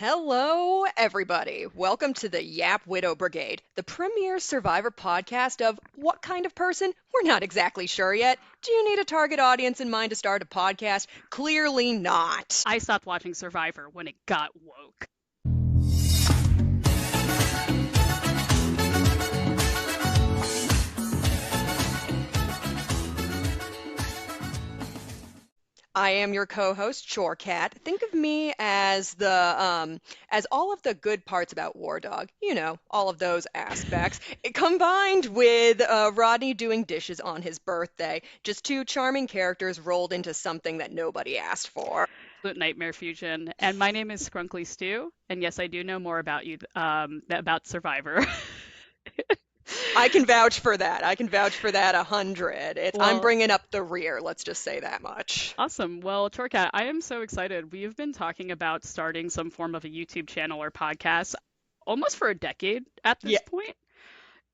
Hello, everybody. Welcome to the Yap Widow Brigade, the premier survivor podcast of what kind of person? We're not exactly sure yet. Do you need a target audience in mind to start a podcast? Clearly not. I stopped watching Survivor when it got woke. I am your co-host, Chorecat. Think of me as as all of the good parts about War Dog. You know, all of those aspects, combined with Rodney doing dishes on his birthday. Just two charming characters rolled into something that nobody asked for. Nightmare Fusion. And my name is Scrunkly Stew. And yes, I do know more about you, about Survivor. I can vouch for that. I can vouch for that 100. I'm bringing up the rear, let's just say that much. Awesome. Well, Chorecat, I am so excited. We've been talking about starting some form of a YouTube channel or podcast almost for a decade at this point.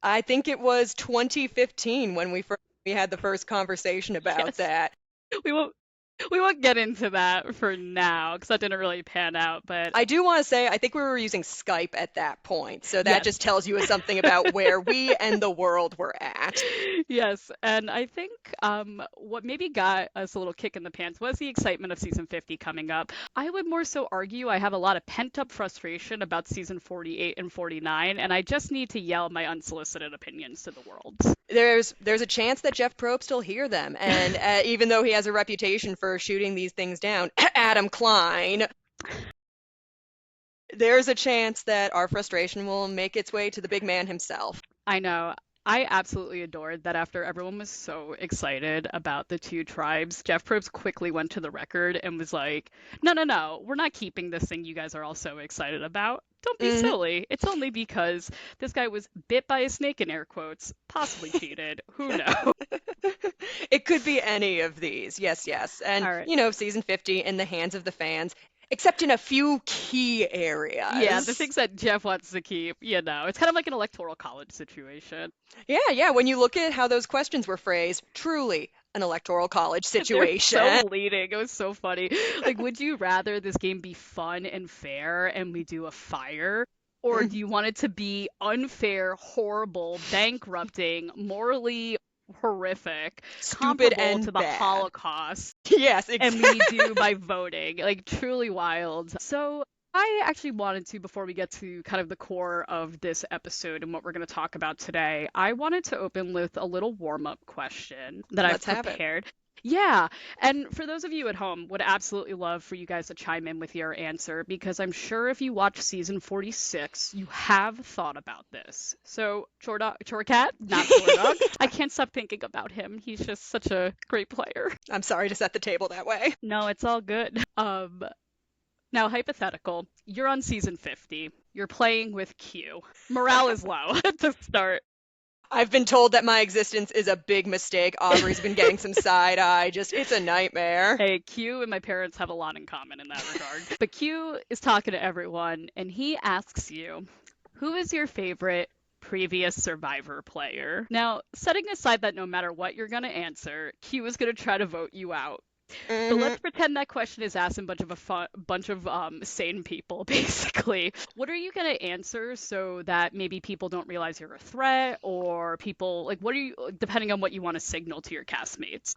I think it was 2015 when we had the first conversation about that. We won't get into that for now because that didn't really pan out. But I do want to say, I think we were using Skype at that point. So that just tells you something about where we and the world were at. Yes. And I think what maybe got us a little kick in the pants was the excitement of season 50 coming up. I would more so argue I have a lot of pent up frustration about season 48 and 49. And I just need to yell my unsolicited opinions to the world. There's a chance that Jeff Probst will hear them. And even though he has a reputation for shooting these things down, Adam Klein, there's a chance that our frustration will make its way to the big man himself. I know. I absolutely adored that after everyone was so excited about the two tribes, Jeff Probst quickly went to the record and was like, no, we're not keeping this thing you guys are all so excited about. Don't be silly. It's only because this guy was bit by a snake, in air quotes, possibly cheated. Who knows? It could be any of these. Yes. And, right. Season 50 in the hands of the fans, except in a few key areas. Yeah, the things that Jeff wants to keep, it's kind of like an electoral college situation. Yeah. When you look at how those questions were phrased, truly an electoral college situation. They're so leading. It was so funny. Like, would you rather this game be fun and fair and we do a fire? Or do you want it to be unfair, horrible, bankrupting, morally horrific, stupid, and to the bad. Holocaust? Yes, exactly. And we do by voting. Like, truly wild. So I actually wanted to, before we get to kind of the core of this episode and what we're going to talk about today, I wanted to open with a little warm-up question that I've prepared. Yeah, and for those of you at home, would absolutely love for you guys to chime in with your answer, because I'm sure if you watch season 46, you have thought about this. So, Chorecat, not Chordog, I can't stop thinking about him. He's just such a great player. I'm sorry to set the table that way. No, it's all good. Now, hypothetical, you're on season 50. You're playing with Q. Morale is low to start. I've been told that my existence is a big mistake. Aubrey's been getting some side eye. It's a nightmare. Hey, Q and my parents have a lot in common in that regard. But Q is talking to everyone, and he asks you, who is your favorite previous Survivor player? Now, setting aside that no matter what you're going to answer, Q is going to try to vote you out. But let's pretend that question is asked in a bunch of sane people, basically. What are you going to answer so that maybe people don't realize you're a threat, or people, like, what are you, depending on what you want to signal to your castmates?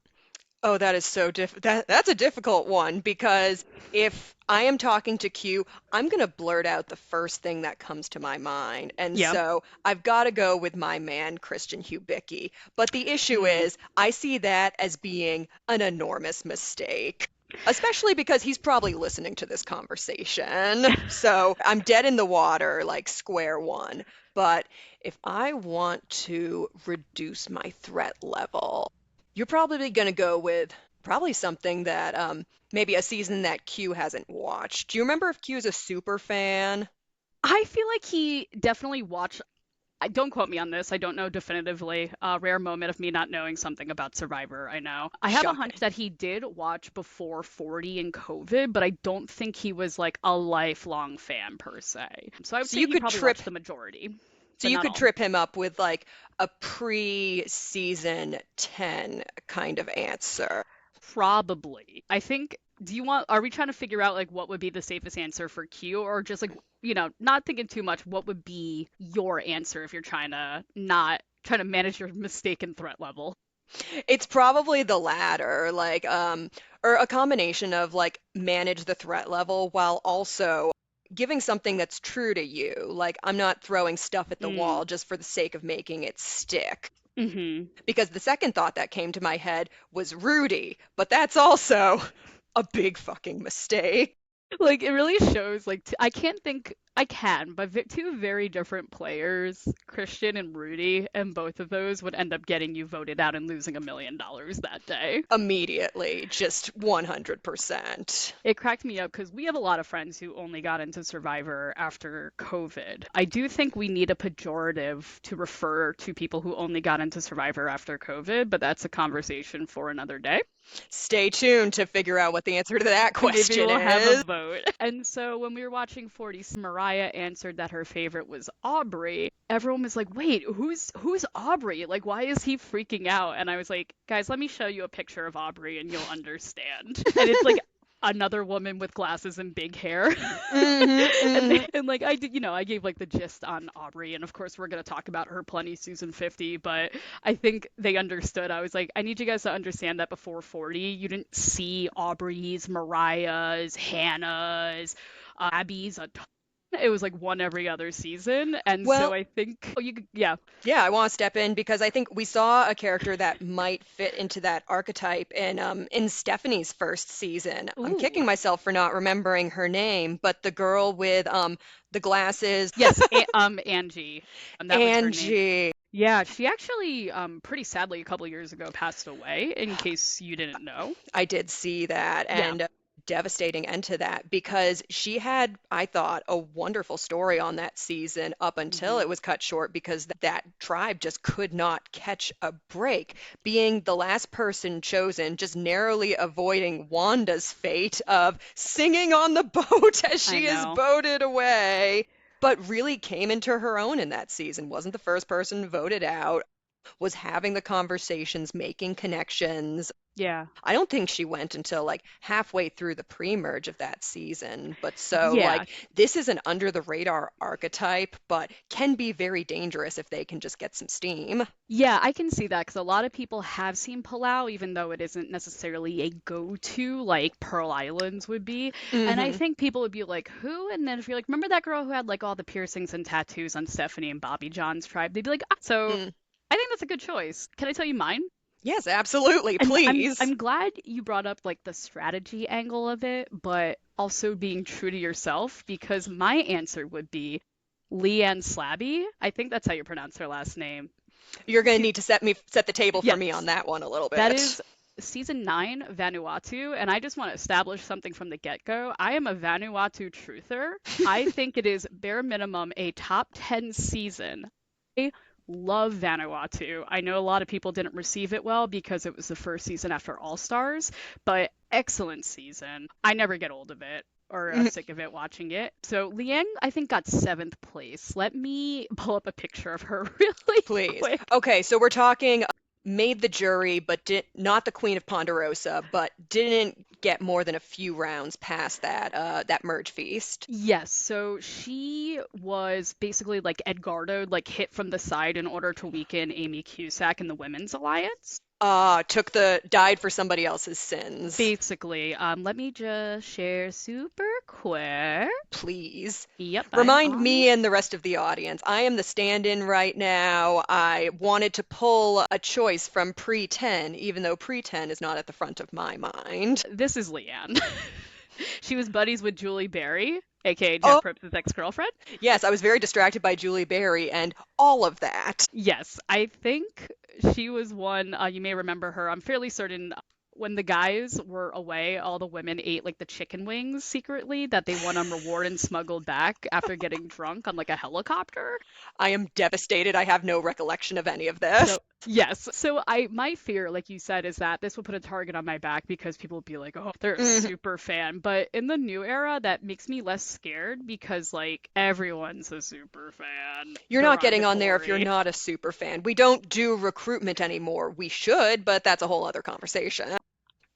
Oh, that is so that's a difficult one, because if I am talking to Q, I'm going to blurt out the first thing that comes to my mind. And so I've got to go with my man, Christian Hubicki. But the issue is, I see that as being an enormous mistake, especially because he's probably listening to this conversation. So I'm dead in the water, like square one. But if I want to reduce my threat level, you're probably going to go with something that maybe a season that Q hasn't watched. Do you remember if Q's a super fan? I feel like he definitely watched. Don't quote me on this. I don't know definitively. Rare moment of me not knowing something about Survivor, I know. I have a hunch that he did watch before 40 and COVID, but I don't think he was like a lifelong fan per se. So I would say you could probably watch the majority. So you could trip him up with like a pre-season 10 kind of answer. Probably. I think are we trying to figure out like what would be the safest answer for Q, or just like, not thinking too much, what would be your answer if you're trying to not trying to manage your mistaken threat level? It's probably the latter, like, or a combination of like manage the threat level while also giving something that's true to you. Like, I'm not throwing stuff at the Mm. wall just for the sake of making it stick. Mm-hmm. Because the second thought that came to my head was Rudy, but that's also a big fucking mistake. Like it really shows like I can't think I can, but two very different players, Christian and Rudy, and both of those would end up getting you voted out and losing $1 million that day. Immediately, just 100%. It cracked me up because we have a lot of friends who only got into Survivor after COVID. I do think we need a pejorative to refer to people who only got into Survivor after COVID, but that's a conversation for another day. Stay tuned to figure out what the answer to that Maybe question we'll have a is. vote. And so when we were watching 40, Mariah answered that her favorite was Aubrey. Everyone was like, "Wait, who's Aubrey? Like, why is he freaking out?" And I was like, "Guys, let me show you a picture of Aubrey and you'll understand." And it's like another woman with glasses and big hair. Hmm. And like I did, I gave like the gist on Aubrey, and of course we're gonna talk about her plenty season 50, but I think they understood. I was like, I need you guys to understand that before 40, you didn't see Aubrey's, Mariah's, Hannah's, Abby's a ton. It was like one every other season, and so Well, I think, oh, yeah. yeah, I want to step in because I think we saw a character that might fit into that archetype in Stephanie's first season. I'm Ooh, kicking myself for not remembering her name, but the girl with the glasses, yes, Angie, that was her name. Angie. Yeah, she actually, pretty sadly, a couple years ago passed away, in case you didn't know. I did see that, Yeah. and devastating end to that because she had, I thought, a wonderful story on that season up until Hmm. it was cut short because that tribe just could not catch a break. Being the last person chosen, just narrowly avoiding Wanda's fate of singing on the boat as I she is know. boated away. But really came into her own in that season. Wasn't the first person voted out, was having the conversations, making connections. Yeah. I don't think she went until like halfway through the pre-merge of that season. But so Yeah. like this is an under the radar archetype, but can be very dangerous if they can just get some steam. Yeah, I can see that because a lot of people have seen Palau, even though it isn't necessarily a go-to like Pearl Islands would be. And I Hmm. think people would be like, who? And then if you're like, remember that girl who had like all the piercings and tattoos on Stephanie and Bobby John's tribe? They'd be like, ah. So Mm. I think that's a good choice. Can I tell you mine? Yes, absolutely. And I'm Please. I'm glad you brought up like the strategy angle of it, but also being true to yourself because my answer would be Leanne Slabby. I think that's how you pronounce her last name. You're going to She, need to set the table for yes, me on that one a little that bit. is season 9, Vanuatu, and I just want to establish something from the get-go. I am a Vanuatu truther. I think it is bare minimum a top 10 season. I love Vanuatu. I know a lot of people didn't receive it well because it was the first season after All Stars, but excellent season. I never get old of it or sick of it watching it. So Liang, I think, got 7th place. Let me pull up a picture of her really Please. quick. Okay, so we're talking made the jury, but did not the Queen of Ponderosa, but didn't get more than a few rounds past that merge feast. Yes, so she was basically like Edgardo, like hit from the side in order to weaken Amy Cusack in the Women's Alliance. Died for somebody else's sins. Basically, let me just share super quick. Please. Yep, I'm Remind on it. me and the rest of the audience. I am the stand-in right now. I wanted to pull a choice from pre-10, even though pre-10 is not at the front of my mind. This is Leanne. She was buddies with Julie Berry, aka Jeff Oh, Probst's ex-girlfriend. yes, I was very distracted by Julie Berry and all of that. Yes, I think she was one, you may remember her. I'm fairly certain when the guys were away, all the women ate like the chicken wings secretly that they won on reward and smuggled back after getting drunk on like a helicopter. I am devastated. I have no recollection of any of this. So yes. So my fear, like you said, is that this will put a target on my back because people will be like, oh, they're a Mhm. super fan. But in the new era, that makes me less scared because like everyone's a super fan. You're not getting on there if you're Derogatory. not a super fan. We don't do recruitment anymore. We should, but that's a whole other conversation.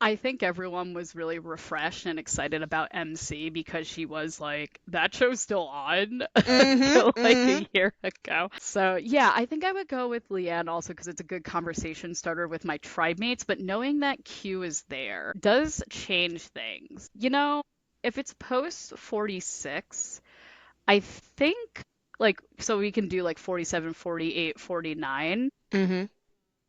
I think everyone was really refreshed and excited about MC because she was like, that show's still on Mm-hmm, until like mm-hmm. a year ago. So yeah, I think I would go with Leanne also because it's a good conversation starter with my tribe mates, but knowing that Q is there does change things. If it's post 46, I think like so we can do like 47, 48, 49. Mm-hmm.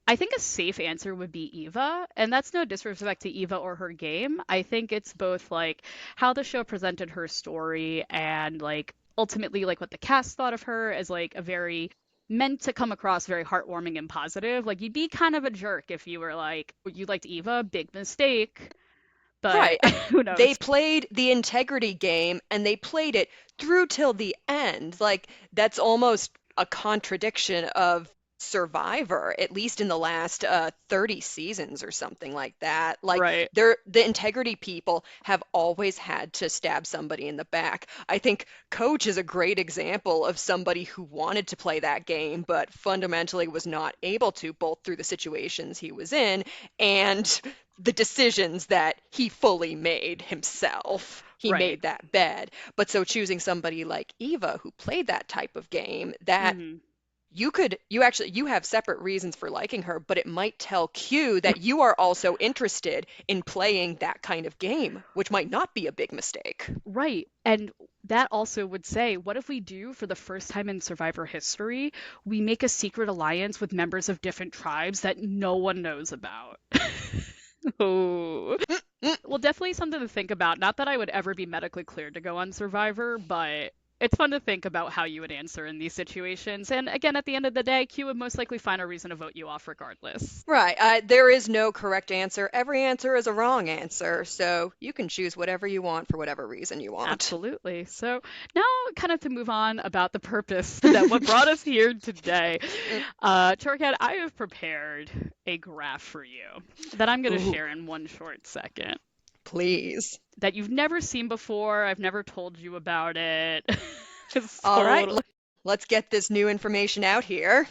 I think a safe answer would be Eva, and that's no disrespect to Eva or her game. I think it's both like how the show presented her story and like ultimately like what the cast thought of her as like a very meant to come across very heartwarming and positive. Like you'd be kind of a jerk if you were like you liked Eva, big mistake, but Right. who They knows? played the integrity game and they played it through till the end. Like, that's almost a contradiction of Survivor, at least in the last 30 seasons or something like that. Like, Right. the integrity people have always had to stab somebody in the back. I think Coach is a great example of somebody who wanted to play that game, but fundamentally was not able to, both through the situations he was in and the decisions that he fully made himself. He Right. made that bed. But so choosing somebody like Eva who played that type of game, that Hmm. you have separate reasons for liking her, but it might tell Q that you are also interested in playing that kind of game, which might not be a big mistake. Right. And that also would say, what if we do, for the first time in Survivor history, we make a secret alliance with members of different tribes that no one knows about? Oh. Mm, Well, definitely something to think about. Not that I would ever be medically cleared to go on Survivor, but it's fun to think about how you would answer in these situations. And again, at the end of the day, Q would most likely find a reason to vote you off regardless. right. There is no correct answer. Every answer is a wrong answer, so you can choose whatever you want for whatever reason you want. Absolutely. So now, kind of to move on about the purpose that what brought us here today, Torcat, I have prepared a graph for you that I'm going to Ooh, share in one short second please. that you've never seen before. I've never told you about it. All right, So, let's get this new information out here.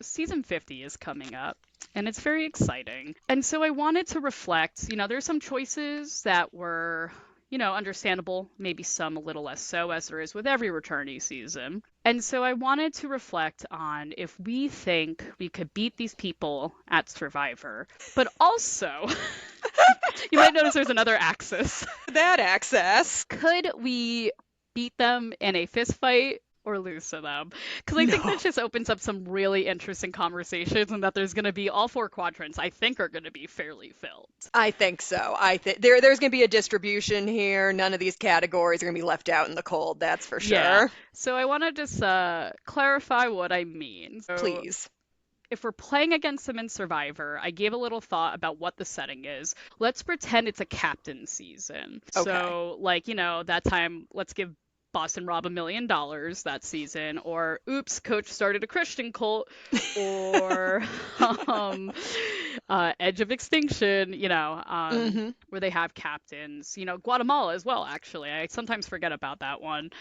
season 50 is coming up. And it's very exciting. And so I wanted to reflect, there's some choices that were, understandable, maybe some a little less so, as there is with every returnee season. And so I wanted to reflect on if we think we could beat these people at Survivor, but also, you might notice there's another axis. That access. Could we beat them in a fist fight or lose to them? Because I think No. this just opens up some really interesting conversations, and that there's going to be all four quadrants, I think, are going to be fairly filled. I think so. I think there's going to be a distribution here. None of these categories are going to be left out in the cold, that's for Yeah. sure. So I want to just clarify what I mean. So Please. if we're playing against them in Survivor, I gave a little thought about what the setting is. Let's pretend it's a captain season. Okay. So, like, that time, let's give Boston Rob $1 million that season, or oops, coach started a Christian cult, or um, Edge of Extinction, Mm-hmm. where they have captains. Guatemala as well, actually. I sometimes forget about that one.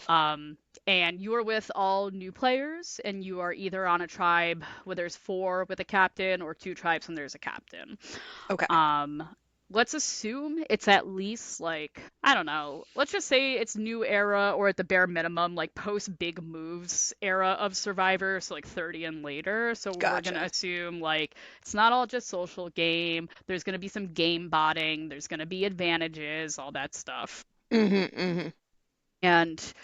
Um, and you are with all new players, and you are either on a tribe where there's four with a captain, or two tribes when there's a captain. Okay. Um, let's assume it's at least like, I don't know, let's just say it's new era, or at the bare minimum, like post big moves era of Survivor, so like 30 and later. So we're gonna Gotcha. assume like it's not all just social game. There's gonna be some game botting, there's gonna be advantages, all that stuff. Mm-hmm. Mm-hmm. And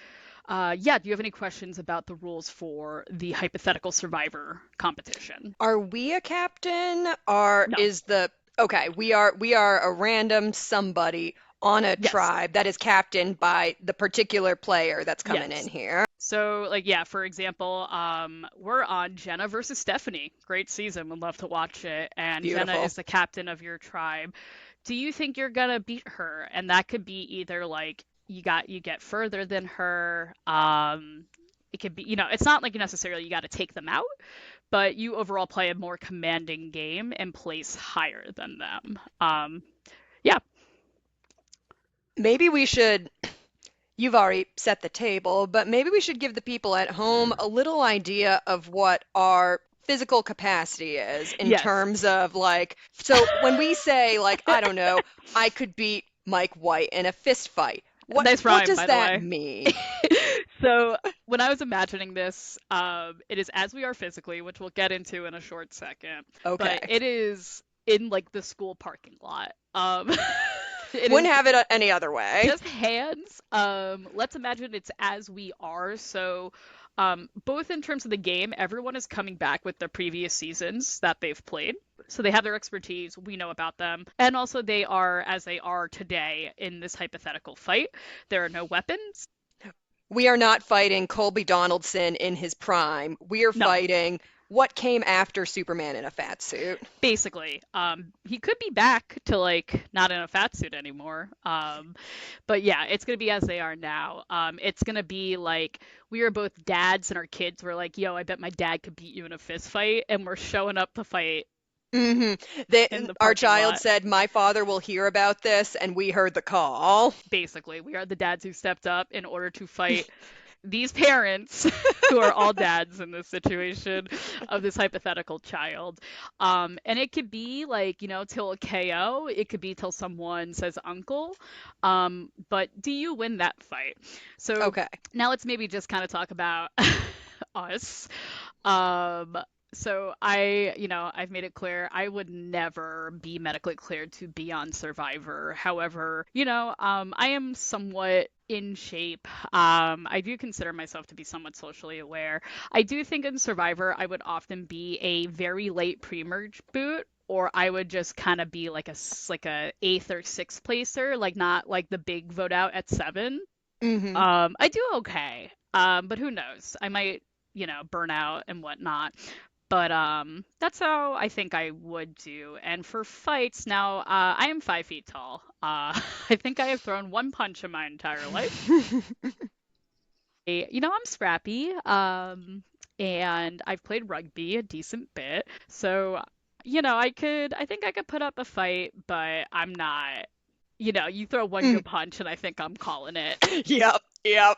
yeah, do you have any questions about the rules for the hypothetical Survivor competition? Are we a captain? Or No. is the okay, we are a random somebody on a Yes. tribe that is captained by the particular player that's coming in Yes. here. So, like, yeah, for example, we're on Jenna versus Stephanie. Great season. Would love to watch it. And Jenna Beautiful. is the captain of your tribe. Do you think you're gonna beat her? And that could be either like you get further than her. It could be, it's not like necessarily you got to take them out, but you overall play a more commanding game and place higher than them. Yeah. Maybe we should You've already set the table, but maybe we should give the people at home a little idea of what our physical capacity is in Yes, terms of like, so when we say like, I don't know, I could beat Mike White in a fist fight. nice What rhyme, does by the that way. mean? So when I was imagining this, it is as we are physically, which we'll get into in a short second, but Okay. it is in like the school parking lot. It is Wouldn't have it any other way. just hands. Let's imagine it's as we are. So, both in terms of the game, everyone is coming back with the previous seasons that they've played. So they have their expertise, we know about them. And also, they are as they are today in this hypothetical fight. There are no weapons. We are not fighting Colby Donaldson in his prime. We are No, fighting what came after Superman in a fat suit. basically. He could be back to like not in a fat suit anymore. But yeah, it's gonna be as they are now. It's gonna be like we are both dads and our kids were like, "Yo, I bet my dad could beat you in a fist fight," and we're showing up to fight Hmm. in the Our parking child lot. said, "My father will hear about this," and we heard the call. Basically, we are the dads who stepped up in order to fight these parents who are all dads in this situation of this hypothetical child. And it could be like, till a KO, it could be till someone says uncle. But do you win that fight? So Okay. now let's maybe just kind of talk about us. Um, so I've made it clear I would never be medically cleared to be on Survivor. However, I am somewhat in shape. I do consider myself to be somewhat socially aware. I do think in Survivor I would often be a very late pre-merge boot, or I would just kind of be like a eighth or sixth placer, like not like the big vote out at seven. Hmm. I do okay. But who knows? I might, burn out and whatnot. But that's how I think I would do. And for fights, now I am 5 feet tall. I think I have thrown one punch in my entire life. I'm scrappy. And I've played rugby a decent bit. So, I think I could put up a fight, but I'm not. You throw one good punch, and I think I'm calling it. Yep, yep.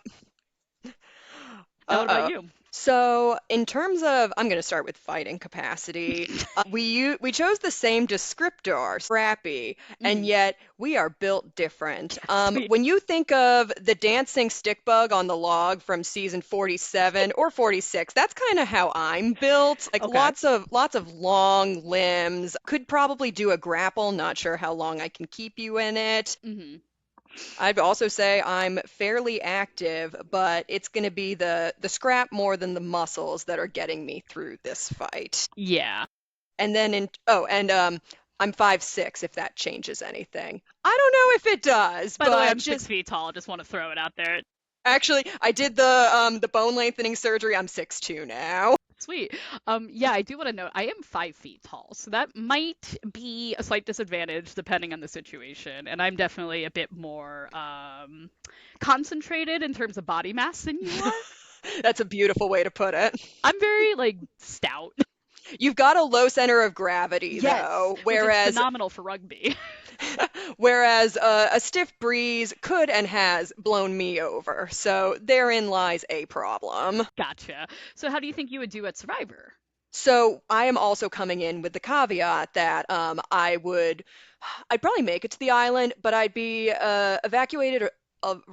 Now, what about Uh-oh. you? So, in terms of, I'm going to start with fighting capacity. We chose the same descriptor, scrappy, and Mhm. yet we are built different. Sweet. When you think of the dancing stick bug on the log from season 47 or 46, that's kind of how I'm built. Like Okay. lots of long limbs. Could probably do a grapple. Not sure how long I can keep you in it. Hmm. I'd also say I'm fairly active, but it's going to be the scrap more than the muscles that are getting me through this fight. Yeah. And then I'm 5'6", if that changes anything. I don't know if it does, By the way, but I'm six just feet tall. I just want to throw it out there. actually I did the bone lengthening surgery. I'm 6'2" now. Sweet. Yeah, I do want to note I am 5 feet tall, so that might be a slight disadvantage depending on the situation. And I'm definitely a bit more concentrated in terms of body mass than you are. That's a beautiful way to put it. I'm very like stout. You've got a low center of gravity Yes, though, which is whereas phenomenal for rugby. a stiff breeze could and has blown me over. So therein lies a problem. Gotcha. So how do you think you would do at Survivor? So I am also coming in with the caveat that I'd probably make it to the island, but I'd be evacuated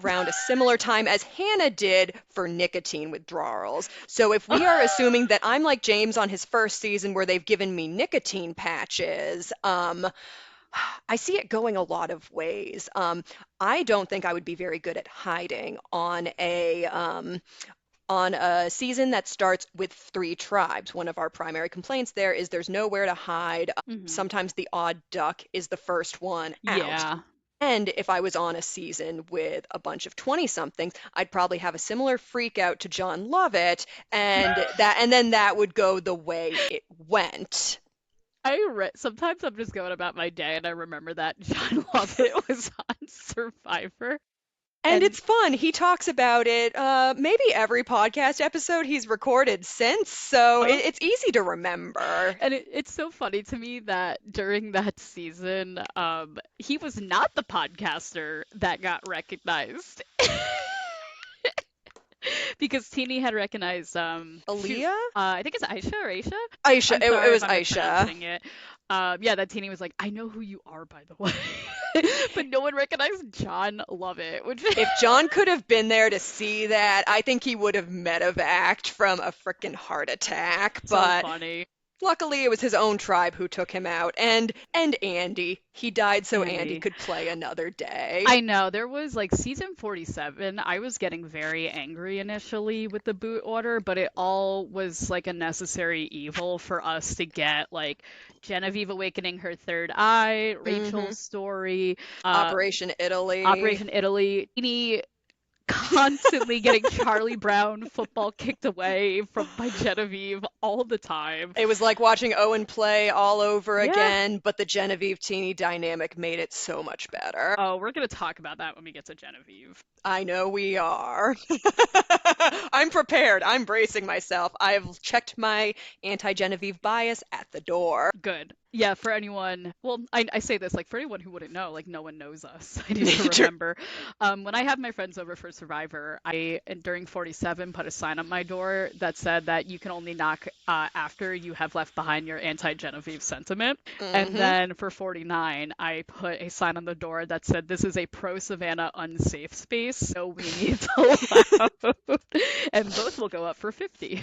around a similar time as Hannah did for nicotine withdrawals. So if we are assuming that I'm like James on his first season where they've given me nicotine patches, I see it going a lot of ways. I don't think I would be very good at hiding on a season that starts with three tribes. One of our primary complaints there is there's nowhere to hide. Hmm. Sometimes the odd duck is the first one out. Yeah. And if I was on a season with a bunch of 20 somethings, I'd probably have a similar freak out to John Lovett, and then that would go the way it went. Sometimes I'm just going about my day and I remember that John Lovett was on Survivor. And And it's fun. He talks about it maybe every podcast episode he's recorded since, so oh, it's easy to remember. and it's so funny to me that during that season, he was not the podcaster that got recognized. because Teeny had recognized shoot, Aaliyah? I think it's Aisha or Aisha. Aisha. I'm It sorry if was I'm Aisha. mispronouncing it. Yeah, that Teeny was like, I know who you are, by the way. But no one recognized John. Love it. Which If John could have been there to see that, I think he would have medevaced from a freaking heart attack. so But funny. luckily, it was his own tribe who took him out, and Andy. He died so Andy Andy. could play another day. I know there was like season 47. I was getting very angry initially with the boot order, but it all was like a necessary evil for us to get like Genevieve awakening her third eye, Hmm. Rachel's story, uh, Operation Italy. Operation Italy, Teeny constantly getting Charlie Brown football kicked away from by Genevieve all the time. It was like watching Owen play all over Yeah. again, but the Genevieve Teeny dynamic made it so much better. Oh, we're gonna talk about that when we get to Genevieve. I know we are. I'm prepared. I'm bracing myself. I've checked my anti-Genevieve bias at the door. Good. Yeah, for anyone, well, I say this like for anyone who wouldn't know, like no one knows us. I need to remember. When I have my friends over for Survivor, I during 47 put a sign on my door that said that you can only knock after you have left behind your anti-Genevieve sentiment. And Hmm. then for 49, I put a sign on the door that said this is a pro-Savannah unsafe space, so we need to allow. And both will go up for 50.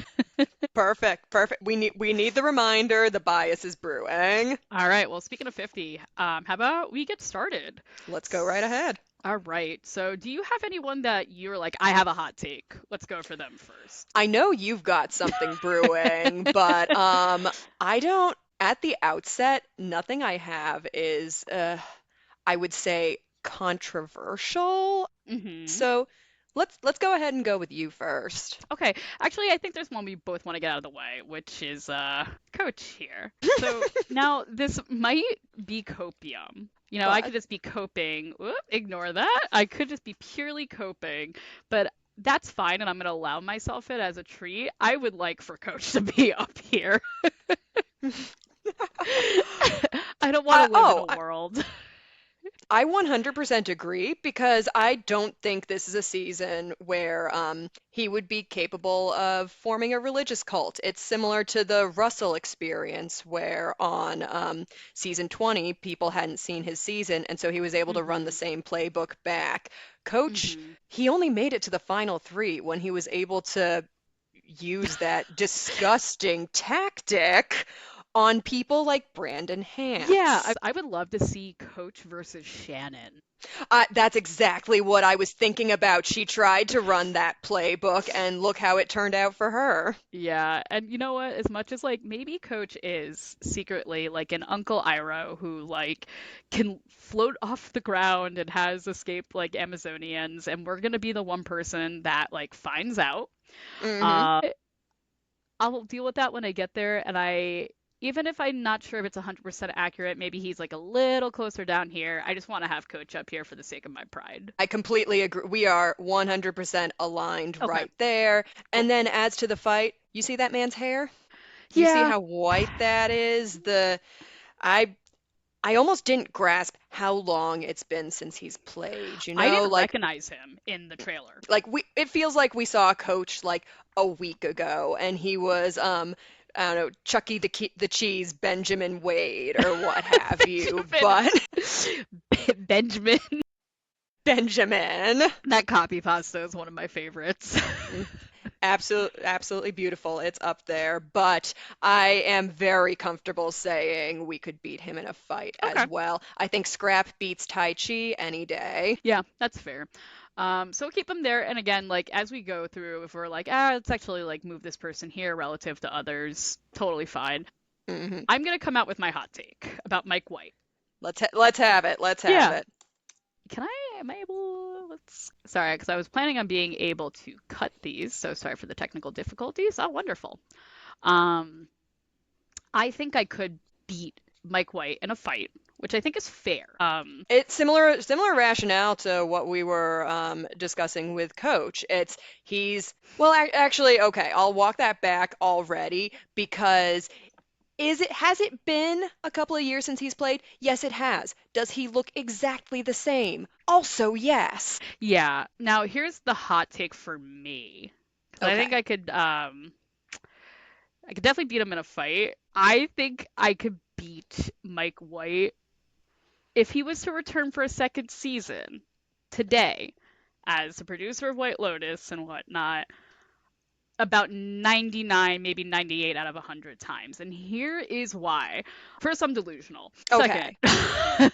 Perfect, perfect. We need the reminder. The bias is brewing. All right. Well, speaking of 50, how about we get started? Let's go right ahead. All right. So, do you have anyone that you're like, I have a hot take? Let's go for them first. I know you've got something brewing, but I don't. At the outset, nothing I have is, I would say, controversial. Mm-hmm. So let's go ahead and go with you first. Okay. Actually, I think there's one we both want to get out of the way, which is Coach here. So now this might be copium. I But could just be coping. Whoop, ignore that. I could just be purely coping, but that's fine, and I'm gonna allow myself it as a treat. I would like for Coach to be up here. I don't want I, to live in oh, a world. I 100% agree because I don't think this is a season where he would be capable of forming a religious cult. It's similar to the Russell experience, where on season 20, people hadn't seen his season, and so he was able to run the Hmm. same playbook back. Coach, Hmm. he only made it to the final three when he was able to use that disgusting tactic on people like Brandon Yeah, Hance. I would love to see Coach versus Shannon. That's exactly what I was thinking about. She tried to run that playbook, and look how it turned out for her. Yeah, and you know what? As much as like maybe Coach is secretly like an Uncle Iroh who like can float off the ground and has escaped like Amazonians, and we're gonna be the one person that like finds out. Hmm. Uh, I'll deal with that when I get there, and even if I'm not sure if it's 100% accurate, maybe he's like a little closer down here. I just want to have Coach up here for the sake of my pride. I completely agree. We are 100% aligned Okay, right there. cool. And then as to the fight, you see that man's hair? You see Yeah, how white that is? I I almost didn't grasp how long it's been since he's played, I didn't like recognize him in the trailer. we it feels like we saw a coach like a week ago and he was I don't know, Chucky the Cheese Benjamin Wade or what have you, Benjamin. but Benjamin. Benjamin. That copy pasta is one of my favorites. Absolutely beautiful. It's up there, but I am very comfortable saying we could beat him in a fight Okay. as well. I think Scrap beats Tai Chi any day. Yeah, that's fair. So keep them there. And again, like as we go through, if we're like, let's actually like move this person here relative to others, totally fine. Hmm. I'm gonna come out with my hot take about Mike White. Let's have it. Let's have Yeah. it. Am I able? Sorry, because I was planning on being able to cut these. So sorry for the technical difficulties. Oh, wonderful. Um, I think I could beat Mike White in a fight, which I think is fair. It's similar rationale to what we were discussing with Coach. He's well, actually, okay, I'll walk that back already because has it been a couple of years since he's played? Yes, it has. Does he look exactly the same? Also, yes. Yeah. Now here's the hot take for me. 'Cause I think Okay. I could definitely beat him in a fight. I think I could beat Mike White if he was to return for a second season today as the producer of White Lotus and whatnot about 99, maybe 98 out of 100 times. And here is why. First, I'm delusional. Second, Okay.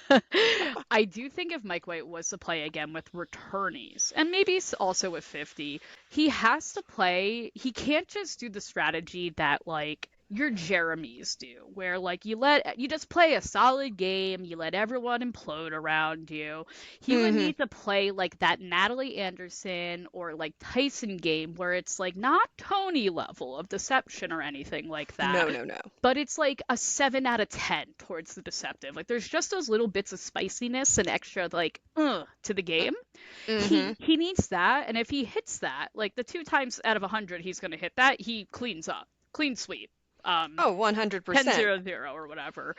I do think if Mike White was to play again with returnees, and maybe also with 50, he has to play. He can't just do the strategy that, like, your Jeremys do, where like you just play a solid game, you let everyone implode around you. He would Hmm. need to play like that Natalie Anderson or like Tyson game where it's like not Tony level of deception or anything like that, No, no, no. but it's like a 7 out of 10 towards the deceptive. Like there's just those little bits of spiciness and extra like to the game. Hmm. He needs that, and if he hits that, like the 2 times out of 100 he's going to hit that, he cleans up. Clean sweep. Um Oh, 10 100%. 0 0 or whatever.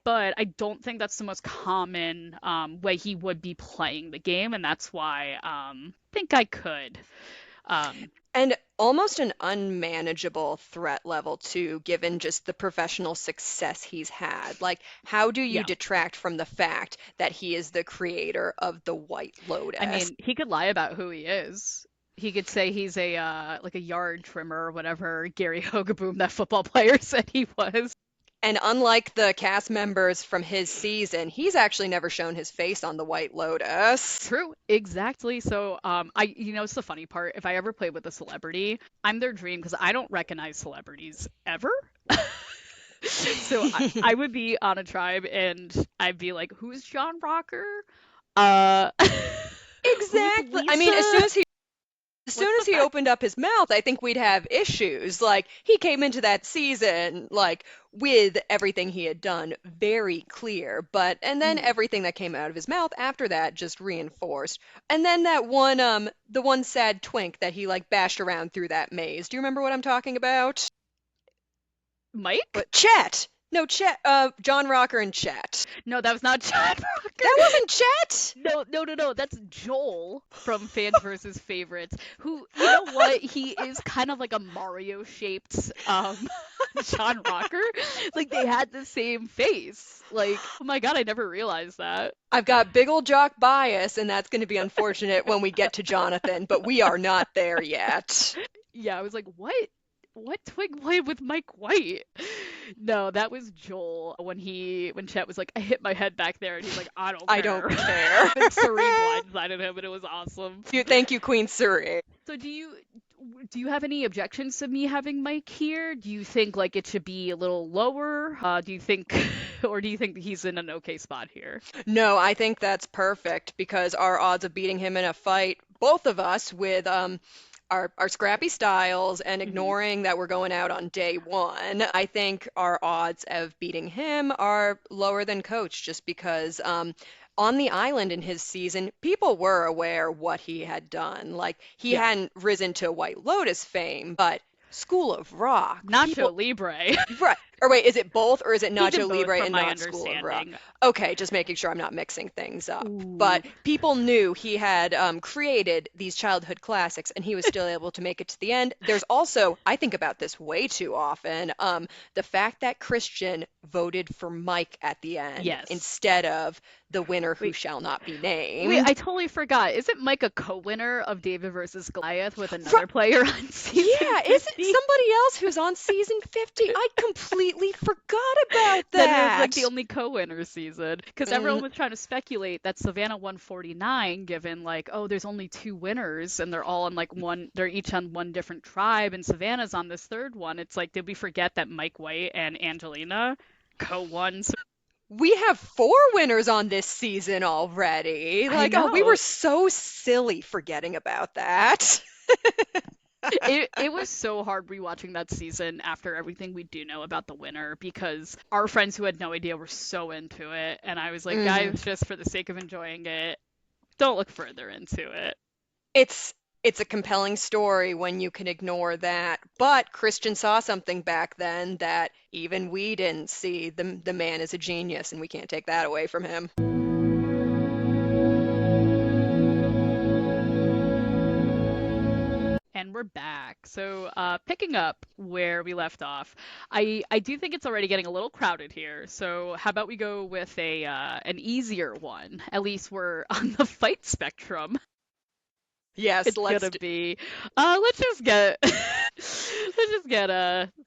But I don't think that's the most common way he would be playing the game, and that's why I think I could. Um, And almost an unmanageable threat level too, given just the professional success he's had. Like, how do you yeah, detract from the fact that he is the creator of the White I Lotus? mean, he could lie about who he is. He could say he's a like a yard trimmer or whatever Gary Hogaboom, that football player, said he was. And unlike the cast members from his season, he's actually never shown his face on the White Lotus. True, exactly. So, it's the funny part. If I ever play with a celebrity, I'm their dream because I don't recognize celebrities ever. So I would be on a tribe and I'd be like, "Who's John Rocker? Uh, who's Exactly. I mean, Lisa? as soon What's as the he fact?" opened up his mouth, I think we'd have issues. Like, he came into that season, like, with everything he had done very clear, and then Mhm. everything that came out of his mouth after that just reinforced. And then that one, the one sad twink that he, like, bashed around through that maze. Do you remember what I'm talking about? Mike? But Chet! No, Chet, John Rocker and Chet. No, that was not John That Rocker. wasn't Chet! No, no, no, no. That's Joel from Fans versus Favorites, who, you know what? He is kind of like a Mario shaped John Rocker. Like they had the same face. Like, oh my God, I never realized that. I've got big old jock bias, and that's going to be unfortunate when we get to Jonathan, but we are not there yet. Yeah, I was like, what? What twig played with Mike White? No, that was Joel when Chet was like, I hit my head back there, and he's like, I don't I don't care. care. And Suri blindsided him, and it was awesome. Thank you, Queen Suri. So do you have any objections to me having Mike here? Do you think like it should be a little lower? Do you think, or do you think he's in an okay spot here? No, I think that's perfect because our odds of beating him in a fight, both of us with our scrappy styles and Hmm. ignoring that we're going out on day one, I think our odds of beating him are lower than Coach just because on the island in his season, people were aware what he had done. Like he Yeah, hadn't risen to White Lotus fame, but School of Rock, Nacho people. Libre. Right. Or wait, is it both or is it He did Nacho both, Libre from and my not School of Rock? understanding. Okay, just making sure I'm not mixing things up. Ooh. But people knew he had created these childhood classics and he was still able to make it to the end. There's also, I think about this way too often, the fact that Christian voted for Mike at the end Yes. instead of the winner who Wait, shall not be wait, named. I totally forgot. Isn't Mike a co-winner of David versus Goliath with Ru- another player on season Yeah, is it 50? somebody else who's on season 50? I completely forgot about That it was like the that. only co-winner season because Mm, everyone was trying to speculate that Savannah 149, given like, oh, there's only two winners and they're all on like one, they're each on one different tribe, and Savannah's on this third one. It's like, did we forget that Mike White and Angelina co-won? we have four winners on this season already. I Like, oh, we were know. so silly forgetting about that. It was so hard rewatching that season after everything we do know about the winner because our friends who had no idea were so into it, and I was like, Hmm. guys, just for the sake of enjoying it, don't look further into it. It's it's a compelling story when you can ignore that. But Christian saw something back then that even we didn't see. The man is a genius, and we can't take that away from him. And and we're back. So, picking up where we left off, I do think it's already getting a little crowded here. So, how about we go with a an easier one? At least we're on the fight spectrum. Yes, It's gonna be, let's just get, let's just get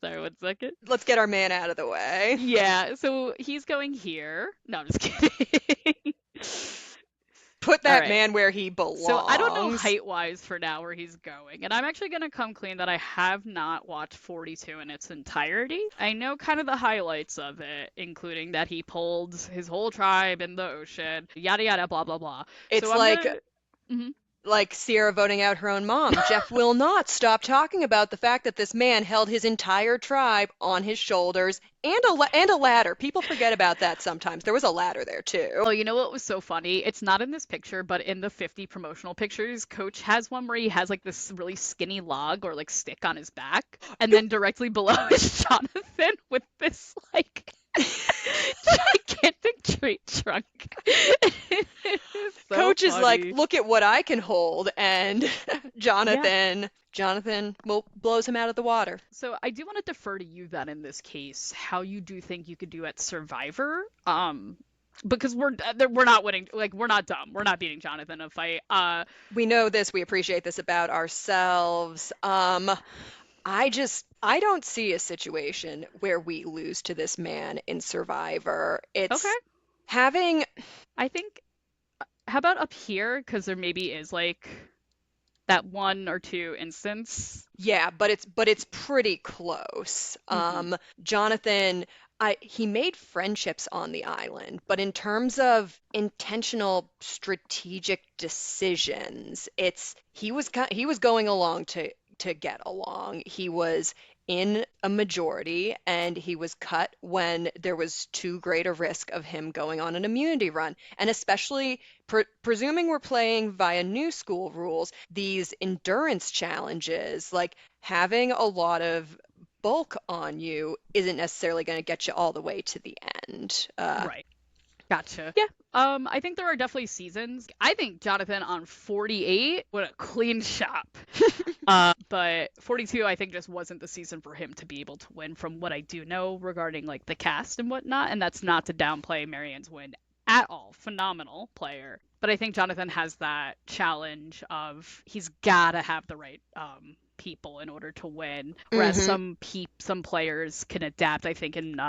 sorry, 1 second. let's get our man out of the way. Yeah, so he's going here. No, I'm just kidding. Put All that right. man where he So I don't know belongs. height wise for now where he's going. And I'm actually going to come clean that I have not watched 42 in its entirety. I know kind of the highlights of it, including that he pulled his whole tribe in the ocean, yada yada, blah, blah, blah. It's So I'm like going to. like Sierra voting out her own mom. Jeff will not stop talking about the fact that this man held his entire tribe on his shoulders and a ladder. People forget about that sometimes. There was a ladder there too. Oh, you know what was so funny? It's not in this picture, but in the 50 promotional pictures, Coach has one where he has like this really skinny log or like stick on his back, and then directly below is Jonathan with this like gigantic tree trunk. It's so Coach is like, funny. look at what I can hold, and Yeah. Jonathan will blows him out of the water. So I do want to defer to you then in this case, how you do think you could do at Survivor. Because we're not winning, like we're not dumb. We're not beating Jonathan in a fight. We know this, we appreciate this about ourselves. I don't see a situation where we lose to this man in Survivor. Okay. It's having, I think how about up here? Because there maybe is like that 1 or 2 instance. yeah, but it's pretty close. Hmm. Jonathan, he made friendships on the island, but in terms of intentional strategic decisions, he was going along to get along. He was in a majority and he was cut when there was too great a risk of him going on an immunity run. And especially presuming we're playing via new school rules, these endurance challenges, like having a lot of bulk on you isn't necessarily going to get you all the way to the end. Right. Gotcha. Yeah. I think there are definitely seasons. I think Jonathan on 48 would a clean shop. But 42, I think just wasn't the season for him to be able to win from what I do know regarding like the cast and whatnot. And that's not to downplay Marianne's win at all. Phenomenal player. But I think Jonathan has that challenge of he's gotta have the right people in order to win. Whereas Hmm. some players can adapt, I think, in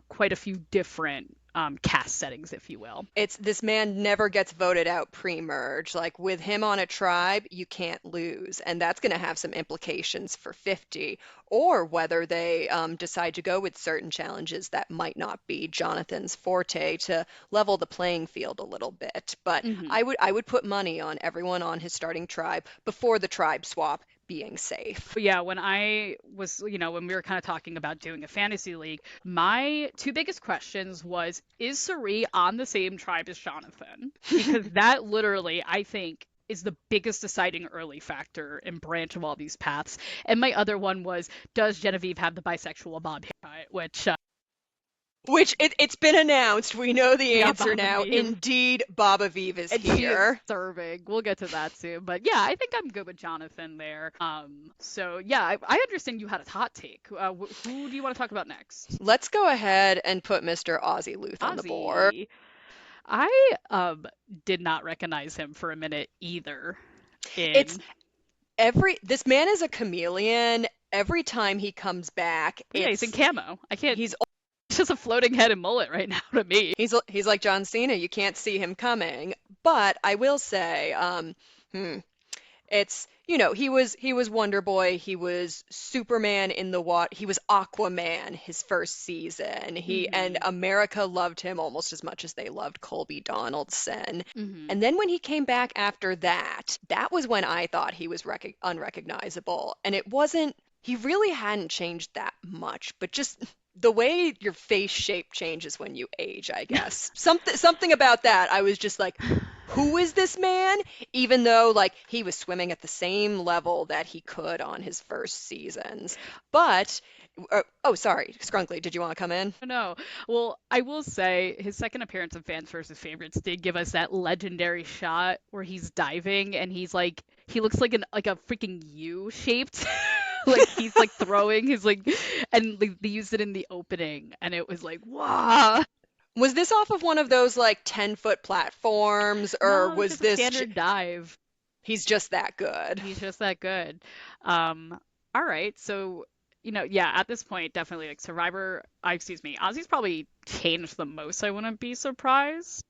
quite a few different cast settings, if you will. It's this man never gets voted out pre-merge. Like with him on a tribe, you can't lose, and that's going to have some implications for 50, or whether they decide to go with certain challenges that might not be Jonathan's forte to level the playing field a little bit. But Hmm. I would put money on everyone on his starting tribe before the tribe swap being safe. But yeah, when I was, when we were kind of talking about doing a fantasy league, my two biggest questions was, is Suri on the same tribe as Jonathan? Because that literally, I think, is the biggest deciding early factor in branch of all these paths. And my other one was, does Genevieve have the bisexual bob haircut? Which, Which it's been announced. We know the yeah, answer Bob now. Aviv. Indeed, Baba Vive is And she is here. serving. We'll get to that soon. But yeah, I think I'm good with Jonathan there. So yeah, I understand you had a hot take. Who do you want to talk about next? Let's go ahead and put Mr. Ozzy Luth on the board. Ozzy. I did not recognize him for a minute either. It's In this man is a chameleon. Every time he comes back, Yeah, he's in camo. I can't. he's It's just a floating head and mullet right now to me. he's like John Cena. You can't see him coming. But I will say, hmm, it's he was Wonder Boy, he was Superman in the water, he was Aquaman his first season. He and Hmm. America loved him almost as much as they loved Colby Donaldson. Hmm. And then when he came back after that, that was when I thought he was unrecognizable. And it wasn't, he really hadn't changed that much, but just the way your face shape changes when you age, I guess. Something about that, I was just like, who is this man? Even though, like, he was swimming at the same level that he could on his first seasons. But, oh, sorry, Scrunkly, did you want to come in? No. Well, I will say his second appearance of Fans versus Favorites did give us that legendary shot where he's diving and he's like he looks like a freaking U shaped like he's like throwing his like and like, they used it in the opening and it was like wow. Was this off of one of those, like, 10-foot platforms, or No, it was was just a this, standard dive. he's just that good? He's just that good. All right. So, yeah, at this point, definitely like Survivor, excuse me, Ozzy's probably changed the most. I wouldn't be surprised.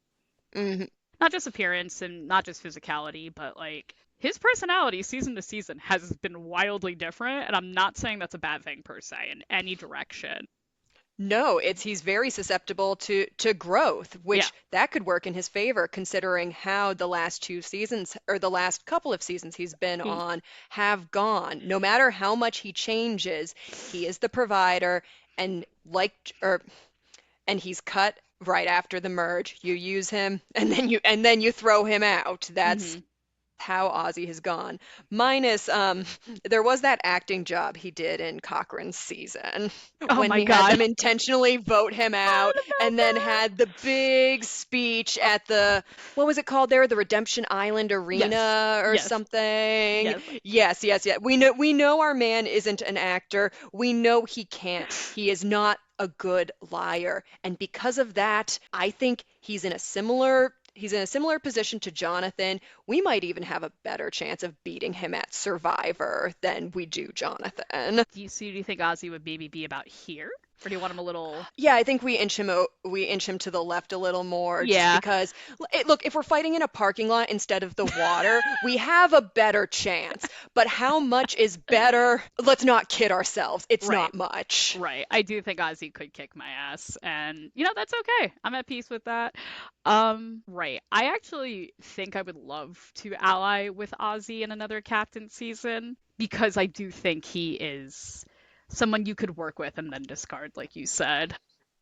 Hmm. Not just appearance and not just physicality, but like his personality season to season has been wildly different. And I'm not saying that's a bad thing per se in any direction. No, he's very susceptible to growth, Yeah. which that could work in his favor considering how the last two seasons or the last couple of seasons he's been He, on have gone. No matter how much he changes, he is the provider, and like or and he's cut right after the merge. You use him and then you throw him out. That's hmm how Ozzy has gone. Minus, there was that acting job he did in Cochran's season Oh when my he had God. them intentionally vote him I out forgot about and then that. had the big speech at the, what was it called there? The Redemption Island Yes. Arena or Yes. something. Yes. Yes, yes, yes. We know our man isn't an actor. We know he can't. He is not a good liar. And because of that, I think he's in a similar position to Johnathon. We might even have a better chance of beating him at Survivor than we do Johnathon. Do you think Ozzy would maybe be about here? Or do you want him a little? Yeah, I think we inch him to the left a little more just Yeah. because look, if we're fighting in a parking lot instead of the water, we have a better chance. But how much is better? Let's not kid ourselves. It's Right. not much. Right. I do think Ozzy could kick my ass, and that's okay. I'm at peace with that. Right. I actually think I would love to ally with Ozzy in another captain season because I do think he is someone you could work with and then discard, like you said.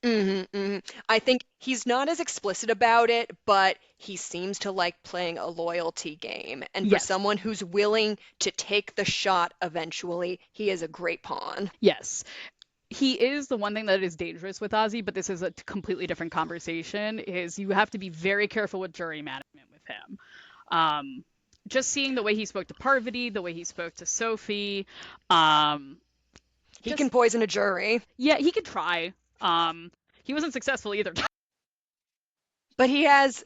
I think he's not as explicit about it, but he seems to like playing a loyalty game. And for Yes. someone who's willing to take the shot eventually, he is a great pawn. Yes. He is the one thing that is dangerous with Ozzy, but this is a completely different conversation, is you have to be very careful with jury management with him. Um, just seeing the way he spoke to Parvati, the way he spoke to Sophie, um, He can just poison a jury, yeah, he could try. He wasn't successful either time. but he has